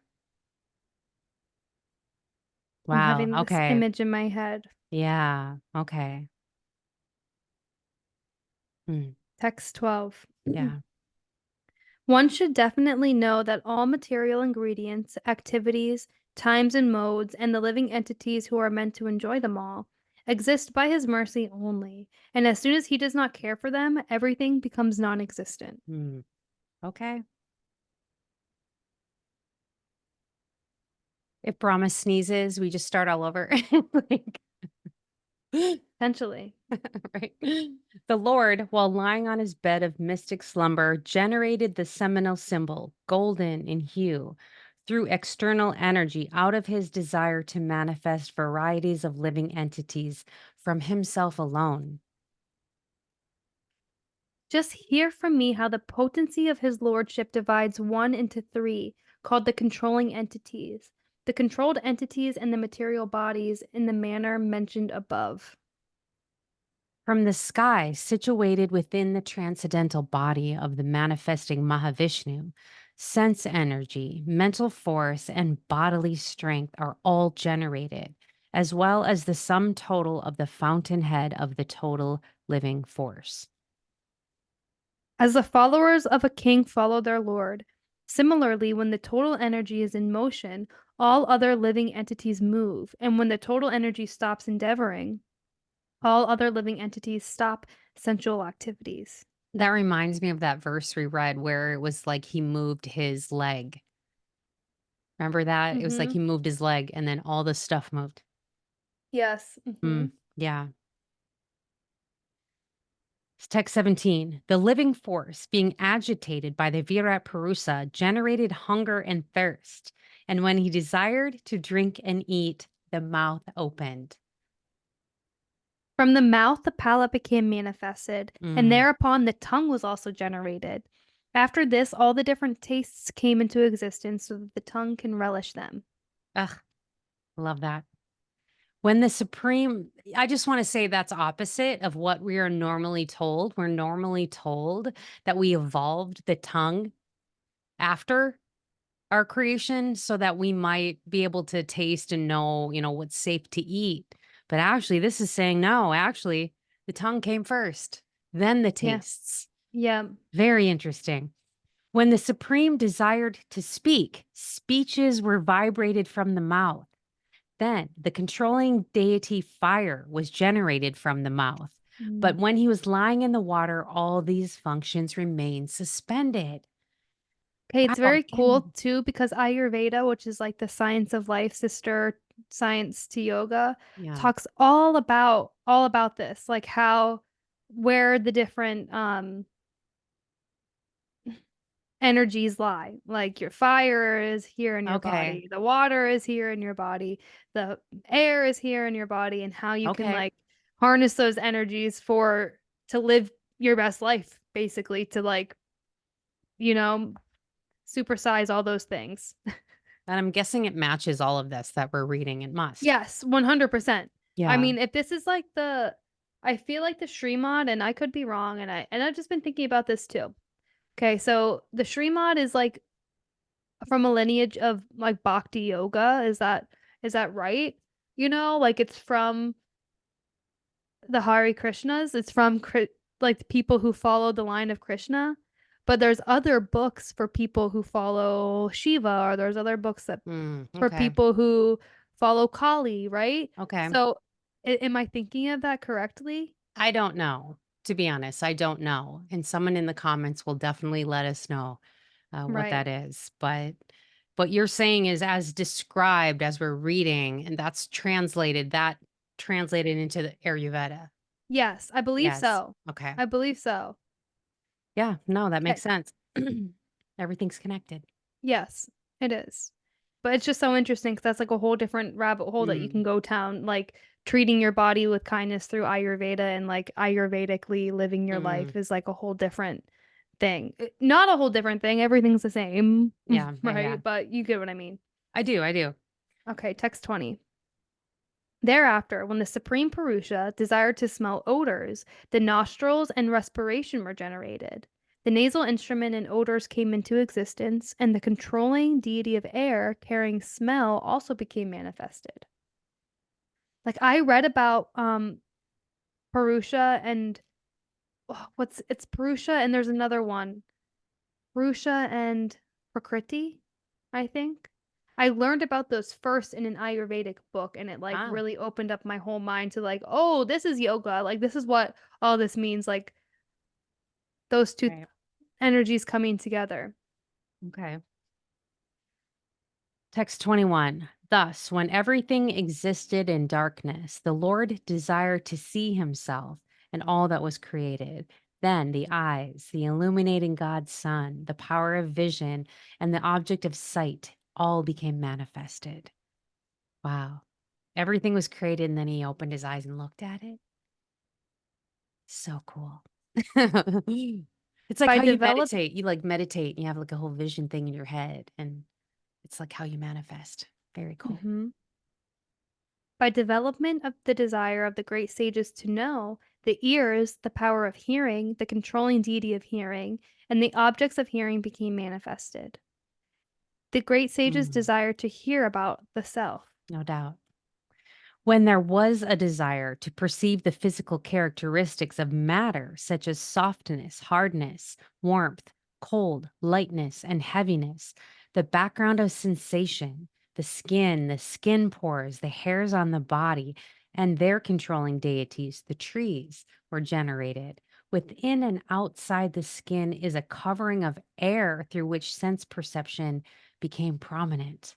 I'm Wow. having this Okay. image in my head. Yeah. Okay. Text 12. Yeah. One should definitely know that all material ingredients, activities, times, and modes, and the living entities who are meant to enjoy them all, exist by his mercy only, and as soon as he does not care for them, everything becomes non existent. Okay. If Brahma sneezes, we just start all over. Like, Essentially. right. The Lord, while lying on his bed of mystic slumber, generated the seminal symbol, golden in hue, through external energy out of his desire to manifest varieties of living entities from himself alone. Just hear from me how the potency of his lordship divides one into three, called the controlling entities, the controlled entities and the material bodies in the manner mentioned above. From the sky, situated within the transcendental body of the manifesting Mahavishnu, sense energy, mental force, and bodily strength are all generated, as well as the sum total of the fountainhead of the total living force. As the followers of a king follow their lord, similarly, when the total energy is in motion, all other living entities move, and when the total energy stops endeavoring, all other living entities stop sensual activities. That reminds me of that verse we read where it was like he moved his leg. Remember that? It was like Mm-hmm. he moved his leg and then all the stuff moved. Yes. Mm-hmm. Yeah. Text 17. The living force being agitated by the Virat Purusa generated hunger and thirst. And when he desired to drink and eat, the mouth opened. From the mouth, the palate became manifested, and Mm. thereupon the tongue was also generated. After this, all the different tastes came into existence so that the tongue can relish them. Ugh, love that. When the supreme, I just want to say that's opposite of what we are normally told. We're normally told that we evolved the tongue after our creation so that we might be able to taste and know, what's safe to eat. But actually, this is saying no, actually, the tongue came first, then the Yeah. tastes. Yeah. Very interesting. When the Supreme desired to speak, speeches were vibrated from the mouth. Then the controlling deity fire was generated from the mouth. But Mm. when he was lying in the water, all these functions remained suspended. Okay, it's Wow, very cool again. too because Ayurveda, which is like the science of life, sister science to yoga, Yeah. talks all about this, like how where the different energies lie. Like your fire is here in your Okay. body, the water is here in your body, the air is here in your body, and how you can Okay. like harness those energies for to live your best life, basically, to like, you know, supersize all those things. And I'm guessing it matches all of this that we're reading. It must. Yes, 100%. I Yeah. mean, if this is like I feel like the Srimad, and I could be wrong, and I've just been thinking about this too. Okay, so the Srimad is like from a lineage of like Bhakti yoga. Is that right? Like it's from the Hare Krishnas. It's from like the people who follow the line of Krishna. But there's other books for people who follow Shiva, or there's other books that for Okay. people who follow Kali, right? Okay. So, am I thinking of that correctly? I don't know. To be honest, I don't know. And someone in the comments will definitely let us know what Right. that is. But what you're saying is as described as we're reading, and that's translated into the Ayurveda. Yes, I believe Yes. so. Okay. I believe so. Yeah. No, that Okay. makes sense. Everything's connected. Yes, it is. But it's just so interesting because that's like a whole different rabbit hole that you can Mm, go down, like treating your body with kindness through Ayurveda and like Ayurvedically living your mm. life is like a whole different thing. Not a whole different thing. Everything's the same, Yeah. Yeah. Yeah. right? But you get what I mean. I do. I do. Okay, text 20. Thereafter, when the Supreme Purusha desired to smell odors, the nostrils and respiration were generated. The nasal instrument and odors came into existence, and the controlling deity of air carrying smell also became manifested. Like I read about Purusha and it's Purusha and there's another one. Purusha and Prakriti, I think. I learned about those first in an Ayurvedic book, and it like Ah. really opened up my whole mind to like, oh, this is yoga. Like this is what all this means. Like those two Right. energies coming together. Okay. Text 21. Thus, when everything existed in darkness, the Lord desired to see himself and all that was created. Then the eyes, the illuminating God's Son, the power of vision, and the object of sight all became manifested. Wow. Everything was created, and then he opened his eyes and looked at it. So cool. It's like By how you develop meditate. You like meditate and you have like a whole vision thing in your head, and it's like how you manifest. Very cool. Mhm. By development of the desire of the great sages to know, The ears, the power of hearing, the controlling deity of hearing, and the objects of hearing became manifested. The great sages Mm, desire to hear about the self. no doubt. When there was a desire to perceive the physical characteristics of matter, such as softness, hardness, warmth, cold, lightness, and heaviness, the background of sensation, the skin pores, the hairs on the body, and their controlling deities, the trees, were generated. Within and outside the skin is a covering of air through which sense perception became prominent.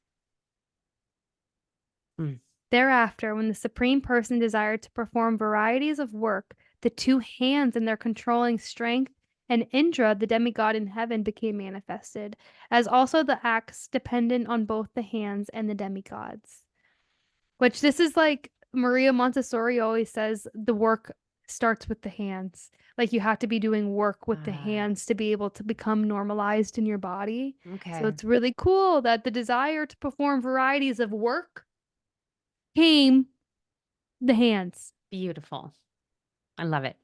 Mm. Thereafter, when the Supreme Person desired to perform varieties of work, the two hands and their controlling strength and Indra, the demigod in heaven, became manifested, as also the acts dependent on both the hands and the demigods. Which this is like Maria Montessori always says the work starts with the hands. Like you have to be doing work with the Ah, hands to be able to become normalized in your body. So okay. it's really cool that the desire to perform varieties of work came the hands. Beautiful. I love it.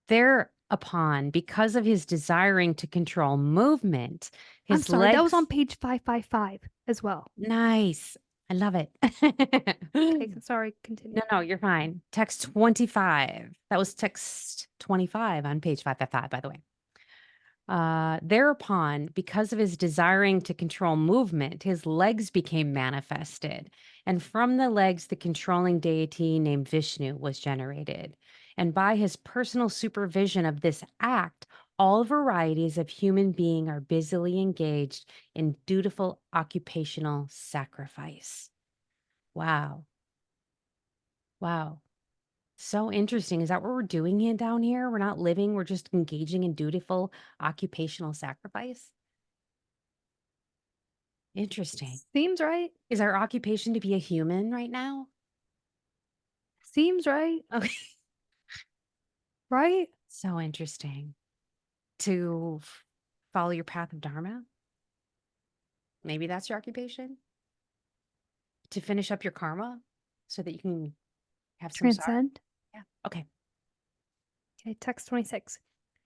Thereupon, because of his desiring to control movement, I'm his sorry, that was on legs. page 555 as well. Nice. I love it. Okay, sorry, continue. No, you're fine. Text 25. That was text 25 on page 555, by the way. Thereupon, because of his desiring to control movement, his legs became manifested. And from the legs, the controlling deity named Vishnu was generated. And by his personal supervision of this act, all varieties of human being are busily engaged in dutiful occupational sacrifice. Wow. Wow. So interesting. Is that what we're doing here down here? We're not living, we're just engaging in dutiful occupational sacrifice? Interesting. Seems right. Is our occupation to be a human right now? Seems right. Okay. Right? So interesting. To follow your path of Dharma? Maybe that's your occupation? To finish up your karma so that you can have samsara? Transcend. Yeah. Okay. Okay, text 26.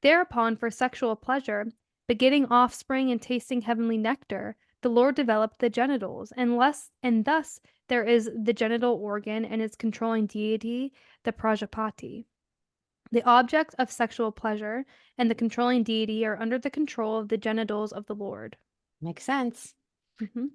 Thereupon, for sexual pleasure, begetting offspring and tasting heavenly nectar, the Lord developed the genitals, and thus there is the genital organ and its controlling deity, the Prajapati. The object of sexual pleasure and the controlling deity are under the control of the genitals of the Lord. Makes sense. Hmm.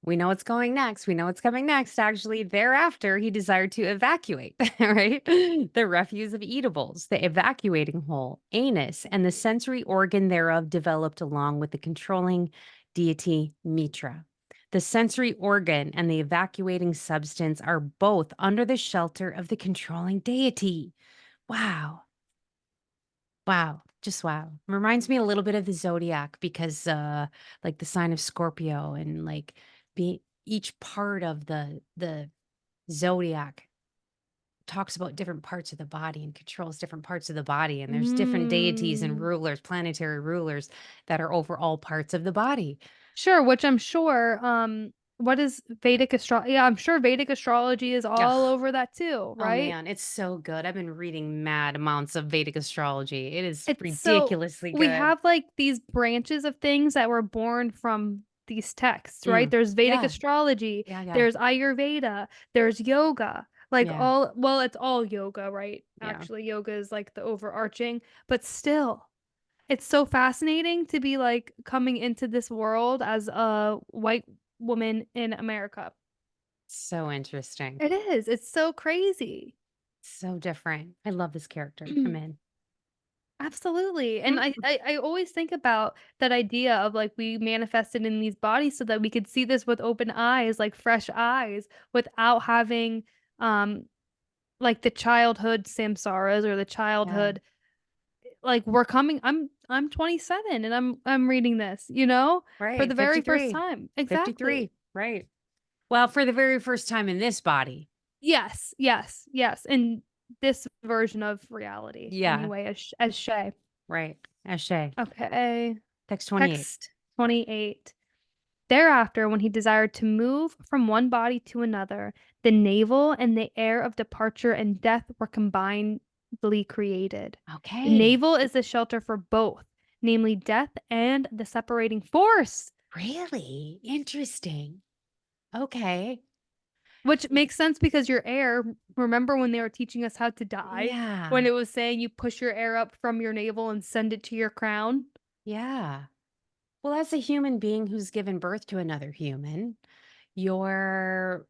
We know what's going next. We know what's coming next. Actually, thereafter, he desired to evacuate, right? The refuse of eatables, the evacuating hole, anus, and the sensory organ thereof developed along with the controlling deity Mitra. The sensory organ and the evacuating substance are both under the shelter of the controlling deity. Wow. Wow. Just wow. Reminds me a little bit of the zodiac because like the sign of Scorpio and like be each part of the zodiac talks about different parts of the body and controls different parts of the body and there's different deities and Mm. rulers, planetary rulers that are over all parts of the body. Sure, which I'm sure, what is Vedic astrology? Yeah, I'm sure Vedic astrology is all Ugh. over that too, Oh right? man, it's so good. I've been reading mad amounts of Vedic astrology. It is It's so ridiculously we good. have like these branches of things that were born from these texts, right? Mm. There's Vedic Yeah. astrology, Yeah. there's Ayurveda, there's yoga. Like Yeah. all, well, it's all yoga, right? Yeah. Actually, yoga is like the overarching, but still, it's so fascinating to be like coming into this world as a white woman in America. So interesting. It is. It's so crazy. So different. I love this character. I'm in. Absolutely. And I, Mm. I I always think about that idea of like we manifested in these bodies so that we could see this with open eyes, like fresh eyes, without having um like the childhood samsaras or the Yeah. childhood like we're coming I'm 27 and I'm reading this, for Right. the very first 53. time. Exactly. 53. Right. Well, for the very first time in this body. Yes, yes, yes. In this version of reality Yeah. anyway as Shay. Right. Ashe. Okay. Text 28. Text 28. Thereafter, when he desired to move from one body to another, the navel and the air of departure and death were combinedly created. The Okay. navel is the shelter for both, namely death and the separating force. Really interesting. Okay. Which makes sense because your air, remember when they were teaching us how to die? Yeah. When it was saying you push your air up from your navel and send it to your crown? Yeah. Well, as a human being who's given birth to another human, your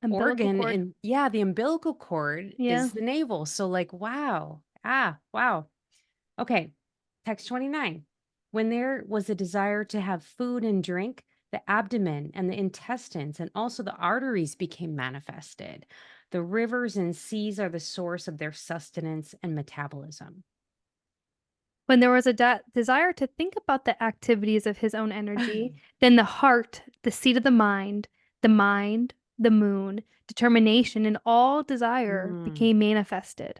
Umbilical organ cord. and yeah, the umbilical cord Yeah. is the navel. So like, wow. Wow. Okay. Text 29. When there was a desire to have food and drink, the abdomen and the intestines and also the arteries became manifested. The rivers and seas are the source of their sustenance and metabolism. When there was a desire to think about the activities of his own energy, then the heart, the seat of the mind, the moon, determination, and all desire Mm. became manifested.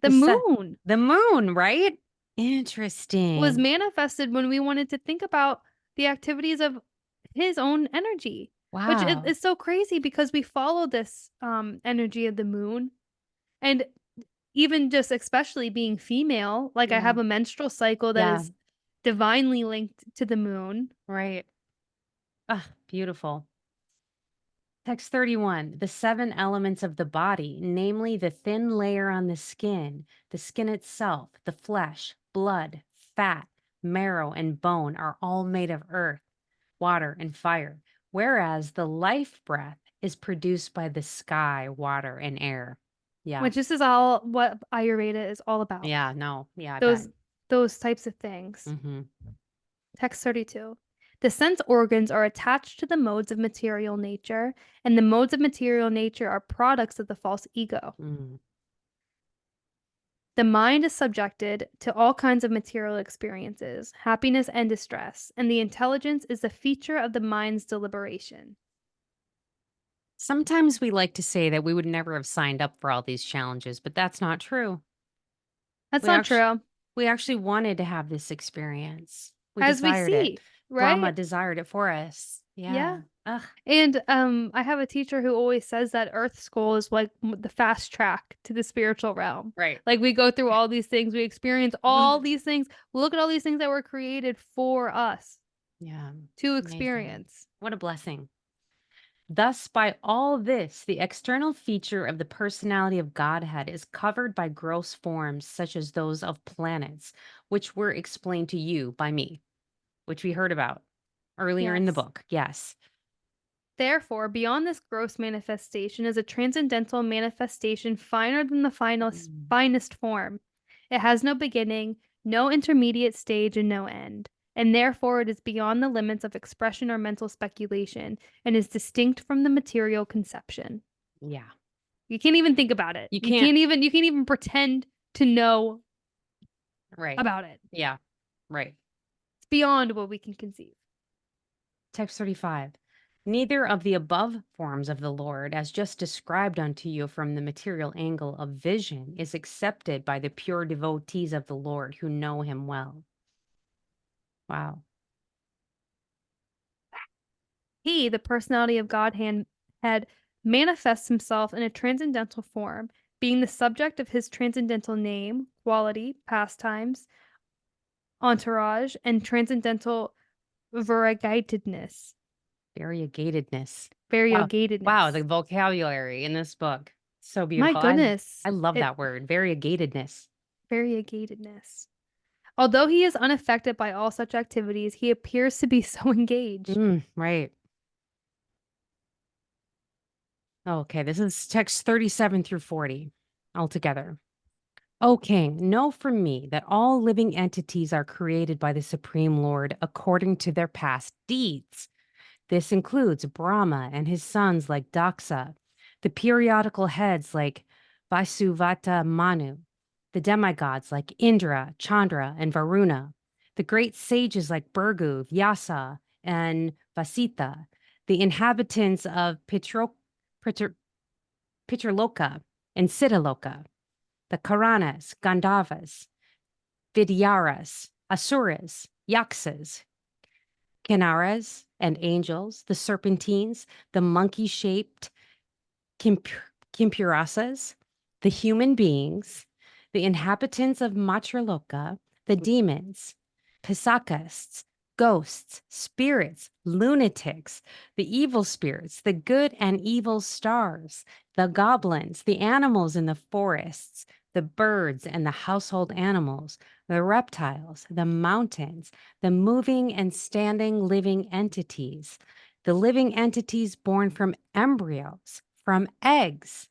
The The sun, moon the moon, right? was Interesting. manifested when we wanted to think about the activities of his own energy, which Wow. is so crazy because we follow this energy of the moon. And even just especially being female, like I Yeah. have a menstrual cycle that Yeah. is divinely linked to the moon. Right. Ah, beautiful. Text 31. The seven elements of the body, namely the thin layer on the skin itself, the flesh, blood, fat, marrow, and bone, are all made of earth, water, and fire, whereas the life breath is produced by the sky, water, and air. Yeah. Which this is all what Ayurveda is all about. Yeah. No. Yeah, I bet. Those types of things. Mm-hmm. Text 32. The sense organs are attached to the modes of material nature, and the modes of material nature are products of the false ego. Mm. The mind is subjected to all kinds of material experiences, happiness and distress, and the intelligence is the feature of the mind's deliberation. Sometimes we like to say that we would never have signed up for all these challenges, but that's not true. That's We not actually true. we actually wanted to have this experience. We As we desired it. see, right? Brahma desired it for us. Yeah. Yeah. Ugh. And I have a teacher who always says that Earth School is like the fast track to the spiritual realm. Right. Like we go through all these things, we experience all these things. Look at all these things that were created for us Yeah. to Amazing. experience. What a blessing. Thus, by all this, the external feature of the personality of Godhead is covered by gross forms such as those of planets, which were explained to you by me, which we heard about earlier in the Yes. book. Yes. Therefore, beyond this gross manifestation is a transcendental manifestation finer than the Mm. finest form. It has no beginning, no intermediate stage, and no end. And therefore, it is beyond the limits of expression or mental speculation and is distinct from the material conception. Yeah. You can't even think about it. You can't. You can't even pretend to know Right. about it. Yeah. Right. It's beyond what we can conceive. Text 35. Neither of the above forms of the Lord, as just described unto you from the material angle of vision, is accepted by the pure devotees of the Lord who know him well. Wow. He, the personality of Godhead, had manifests himself in a transcendental form, being the subject of his transcendental name, quality, pastimes, entourage, and transcendental variegatedness. Variegatedness. Wow. Wow. The Variegatedness. vocabulary in this book. So My beautiful. goodness. I love It that word. Variegatedness. variegatedness. Although he is unaffected by all such activities, he appears to be so engaged. Right. Okay. This is text 37 through 40 altogether. O King, know from me that all living entities are created by the Supreme Lord according to their past deeds. This includes Brahma and his sons like Daksa, the periodical heads like Vasuvata Manu, the demigods like Indra, Chandra, and Varuna, the great sages like Bhrigu, Vyasa, and Vasita, the inhabitants of Pitraloka and Siddhaloka, the Karanas, Gandhavas, Vidyaras, Asuras, Yaksas, Kinaras and angels, the serpentines, the monkey-shaped Kimpurasas, the human beings, the inhabitants of Matraloka, the demons, Pisakas, ghosts, spirits, lunatics, the evil spirits, the good and evil stars, the goblins, the animals in the forests, the birds and the household animals, the reptiles, the mountains, the moving and standing living entities, the living entities born from embryos, from eggs,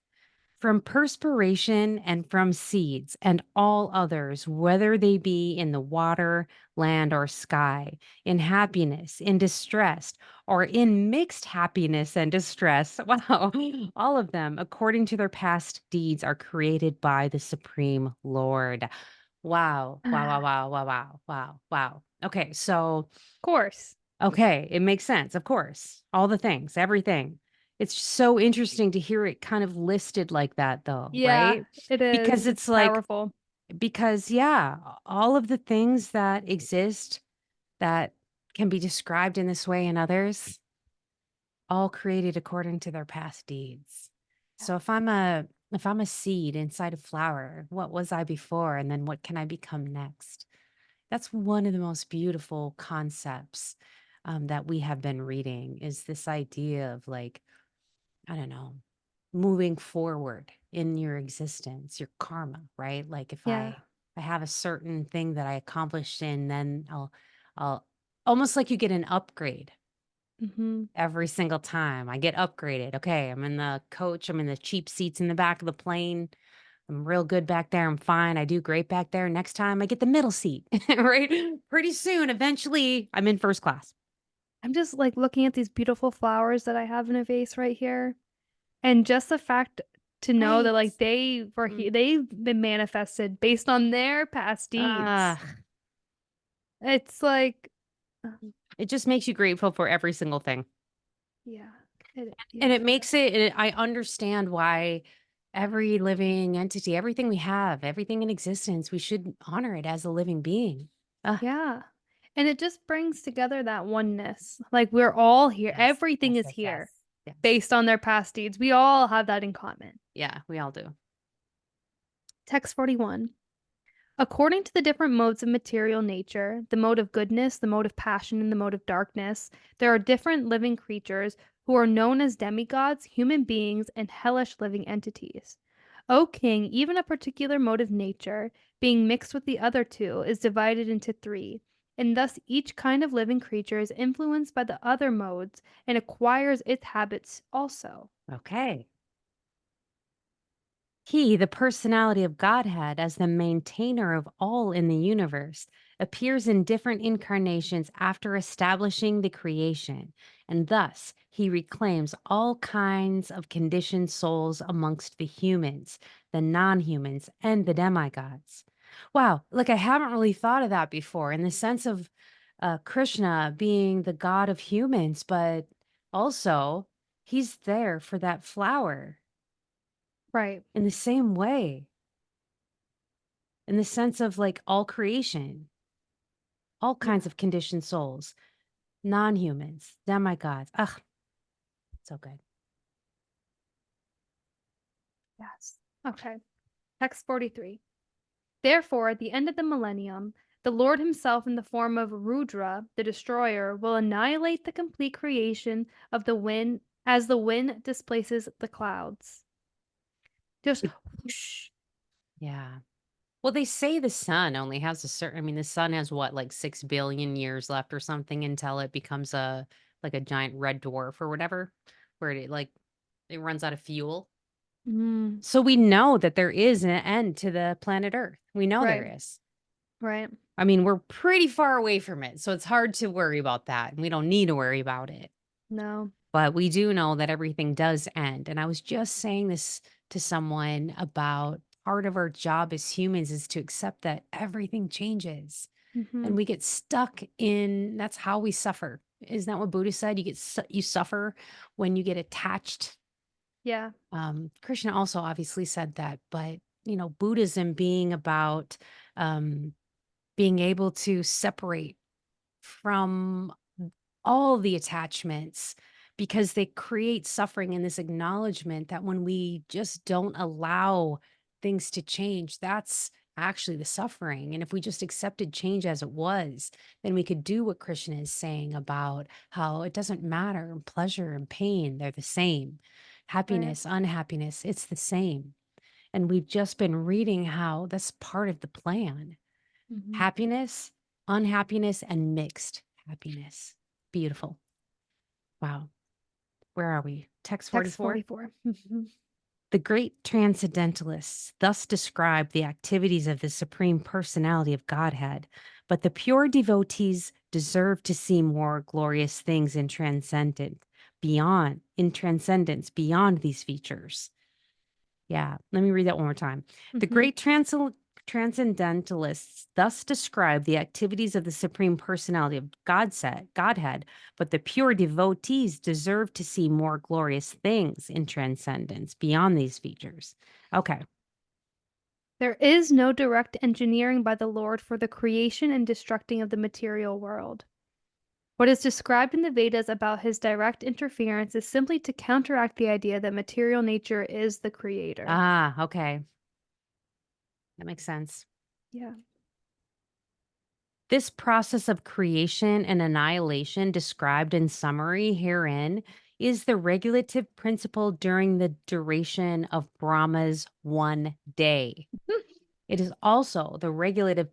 from perspiration, and from seeds, and all others, whether they be in the water, land, or sky, in happiness, in distress, or in mixed happiness and distress. Wow. All of them, according to their past deeds, are created by the Supreme Lord. Wow. Wow, wow, wow, wow, wow, wow, wow. Okay, so Of course. okay, it makes sense, of course. All the things, everything. It's so interesting to hear it kind of listed like that, though, Yeah, right? it is. Because It's it's like, powerful. because, yeah, all of the things that exist that can be described in this way in others, all created according to their past deeds. So if I'm a seed inside a flower, what was I before? And then what can I become next? That's one of the most beautiful concepts that we have been reading is this idea of like, I don't know, moving forward in your existence, your karma, right? Like if Yeah. I have a certain thing that I accomplished in, then I'll almost like you get an upgrade Mm-hmm. every single time. I get upgraded. Okay, I'm in the coach, I'm in the cheap seats in the back of the plane. I'm real good back there. I'm fine. I do great back there. Next time I get the middle seat, right? Pretty soon, eventually, I'm in first class. I'm just like looking at these beautiful flowers that I have in a vase right here. And just the fact to know that Right. like they were Mm. they've been manifested based on their past deeds. Ah, It's like it just makes you grateful for every single thing. yeah. And Yeah. it makes I understand why every living entity, everything we have, everything in existence, we should honor it as a living being. Ah, Yeah. And it just brings together that oneness. Like we're all here. yes, Everything yes, is yes, yes, here yes. based on their past deeds. We all have that in common. Yeah, we all do. Text 41. According to the different modes of material nature, the mode of goodness, the mode of passion, and the mode of darkness, there are different living creatures who are known as demigods, human beings, and hellish living entities. O king, even a particular mode of nature, being mixed with the other two, is divided into three, and thus each kind of living creature is influenced by the other modes and acquires its habits also. Okay. He, the personality of Godhead, as the maintainer of all in the universe, appears in different incarnations after establishing the creation, and thus he reclaims all kinds of conditioned souls amongst the humans, the non humans, and the demigods. Wow, like I haven't really thought of that before in the sense of Krishna being the god of humans, but also he's there for that flower Right. in the same way, in the sense of like all creation, all Yeah. kinds of conditioned souls, non humans, demigods. Ugh, so good. Yes. Okay. Text 43. Therefore, at the end of the millennium, the Lord himself in the form of Rudra, the destroyer, will annihilate the complete creation of the wind as the wind displaces the clouds. Just It- whoosh. yeah. Well, they say the sun only has a certain, I mean, the sun has what, like 6 billion years left or something until it becomes like a giant red dwarf or whatever, where it like, it runs out of fuel. Mm, So we know that there is an end to the planet Earth. We know there right, is. right. I mean, we're pretty far away from it. So it's hard to worry about that. And we don't need to worry about it. No. But we do know that everything does end. And I was just saying this to someone about part of our job as humans is to accept that everything changes Hmm. and we get stuck in that's how we suffer. Isn't that what Buddha said? You suffer when you get attached. Yeah, Krishna also obviously said that, but Buddhism being about um, being able to separate from all the attachments, because they create suffering in this acknowledgement that when we just don't allow things to change, that's actually the suffering. And if we just accepted change as it was, then we could do what Krishna is saying about how it doesn't matter, and pleasure and pain, they're the same. Right. Happiness, unhappiness, it's the same. And we've just been reading how that's part of the plan. Mhm. Happiness, unhappiness, and mixed happiness. Beautiful. Wow. Where are we? Text Text 44. 44. Mhm. The great transcendentalists thus describe the activities of the Supreme Personality of Godhead, but the pure devotees deserve to see more glorious things in transcendence beyond these features. Yeah, let me read that one more time. The Mhm. great transcendentalists thus describe the activities of the Supreme Personality of Godhead, but the pure devotees deserve to see more glorious things in transcendence beyond these features. Okay. There is no direct engineering by the Lord for the creation and destructing of the material world. What is described in the Vedas about his direct interference is simply to counteract the idea that material nature is the creator. Ah, okay. That makes sense. Yeah. This process of creation and annihilation described in summary herein is the regulative principle during the duration of Brahma's one day. It is also the regulative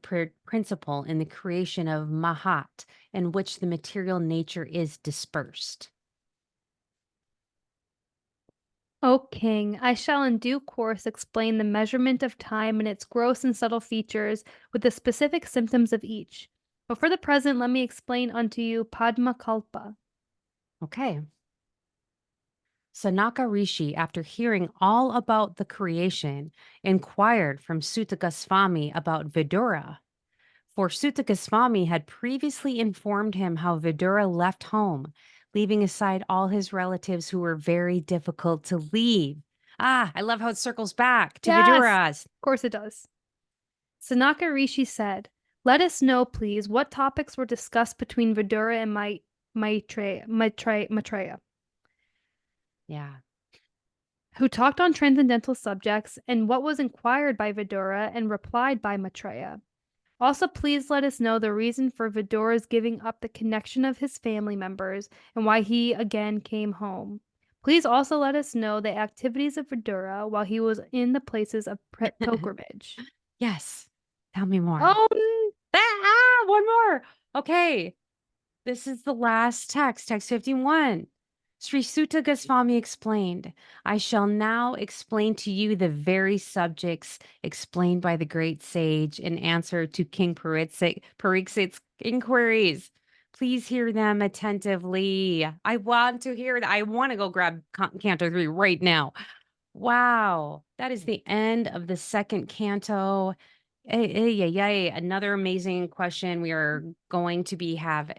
principle in the creation of Mahat, in which the material nature is dispersed. O king, I shall in due course explain the measurement of time and its gross and subtle features with the specific symptoms of each. But for the present, let me explain unto you Padma Kalpa. Okay. Sanaka Rishi, after hearing all about the creation, inquired from Sūta Gosvāmī about Vidura. For Sūta Gosvāmī had previously informed him how Vidura left home, leaving aside all his relatives who were very difficult to leave. Ah, I love how it circles back to Yes, Viduras. of course it does. Sanaka Rishi said, let us know, please, what topics were discussed between Vidura and Maitreya, Yeah. who talked on transcendental subjects, and what was inquired by Vidura and replied by Maitreya. Also, please let us know the reason for Vidura's giving up the connection of his family members and why he again came home. Please also let us know the activities of Vidura while he was in the places of pilgrimage. Yes. Tell me more. Oh, One more. Okay. This is the last text, text 51. Sri Sutta Gosvami explained, I shall now explain to you the very subjects explained by the great sage in answer to King Parikshit's inquiries. Please hear them attentively. I want to hear that. I want to go grab Canto 3 right now. Wow. That is the end of the second canto. Another amazing question. We are going to have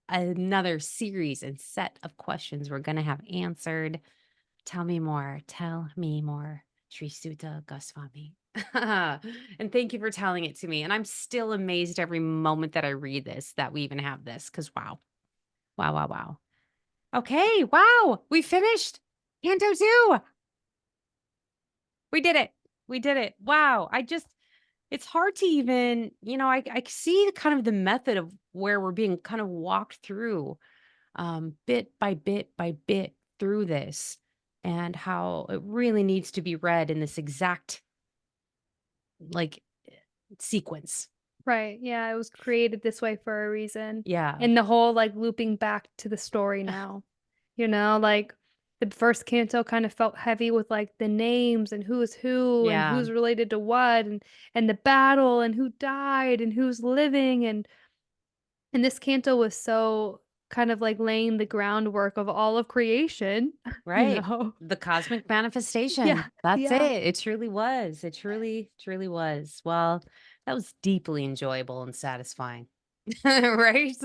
another series and set of questions we're going to have answered. Tell me more. Tell me more. Sri Sutta Gosvami. And thank you for telling it to me. And I'm still amazed every moment that I read this that we even have this because wow. Wow, wow, wow. Okay. Wow. We finished Canto 2. We did it. We did it. Wow. It's hard to even, I see kind of the method of where we're being kind of walked through bit by bit by bit through this and how it really needs to be read in this exact like sequence. right. Yeah, it was created this way for a reason. Yeah. And the whole like looping back to the story now. Like the first canto kind of felt heavy with like the names and who is who and Yeah. who's related to what and the battle and who died and who's living and this canto was so kind of like laying the groundwork of all of creation, you Right. know. The cosmic Yeah. manifestation. That's it. Yeah. It truly was. It truly, truly was. Well, that was deeply enjoyable and satisfying. Right?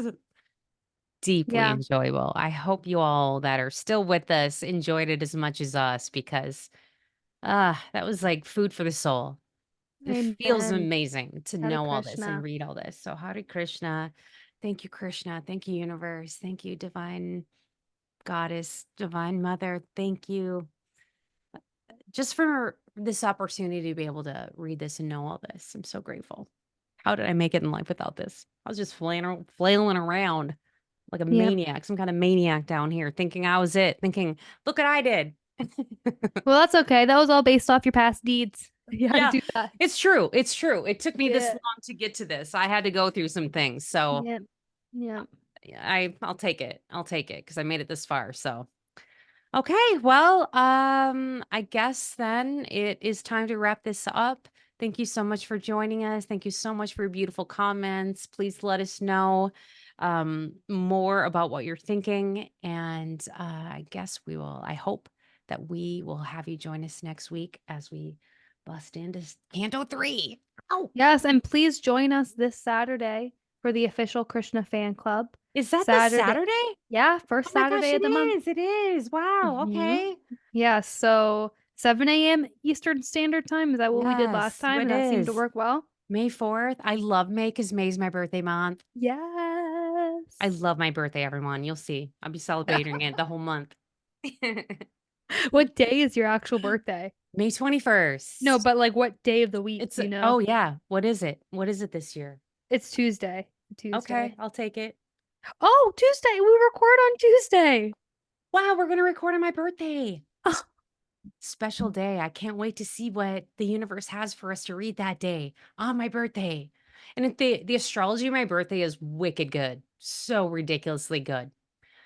Deeply Yeah. enjoyable. I hope you all that are still with us enjoyed it as much as us because that was like food for the soul. It feels Amen. amazing to Hare know all this and Krishna. read all this. So Hare Krishna. Thank you, Krishna. Thank you, universe. Thank you, divine goddess, divine mother. Thank you just for this opportunity to be able to read this and know all this. I'm so grateful. How did I make it in life without this? I was just flailing around like a Yep. maniac, some kind of maniac down here, thinking I was it, thinking, look what I did. Well, that's okay. That was all based off your past deeds. You had to Yeah, do that. it's true. It's true. It took me this Yeah. long to get to this. I had to go through some things. So Yep. Yep. I'll take it. I'll take it because I made it this far. So okay, well, I guess then it is time to wrap this up. Thank you so much for joining us. Thank you so much for your beautiful comments. Please let us know more about what you're thinking. And I guess I hope that we will have you join us next week as we bust into Canto 3. Oh, Yes, and please join us this Saturday for the official Krishna fan club. is that this Saturday. Saturday? Yeah, Oh first my gosh, Saturday of it the month. is. It is. Wow. Hmm. Okay. Yeah, so 7 a.m. Eastern Standard Time. Is that what we did last Yes, time? it And that seemed to is. work well. May 4th. I love May because May's my birthday month. I Yes. love my birthday, everyone. You'll see. I'll be celebrating it the whole month. What day is your actual birthday? May No, 21st. but like what day of the week, It's do you know? oh yeah. What is it? What is it this year? It's Tuesday. Okay, Tuesday. I'll take it. Oh, Tuesday. We record on Tuesday. Wow, we're gonna record on my birthday. Oh, Special day. I can't wait to see what the universe has for us to read that day on my birthday. And the astrology of my birthday is wicked good. So ridiculously good.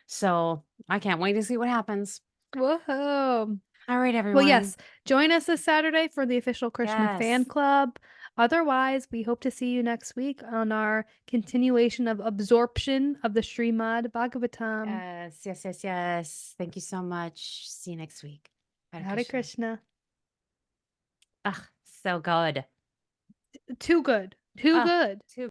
So I can't wait to see what happens. whoa. All right, Well, everyone. yes, join us this Saturday for the official Krishna fan Yes. club. Otherwise, we hope to see you next week on our continuation of absorption of the Srimad Bhagavatam. Yes, yes, yes, yes. Thank you so much. See you next week. Hare Hare Krishna. Krishna. Ugh, so good. Too good. Too Ah, good. too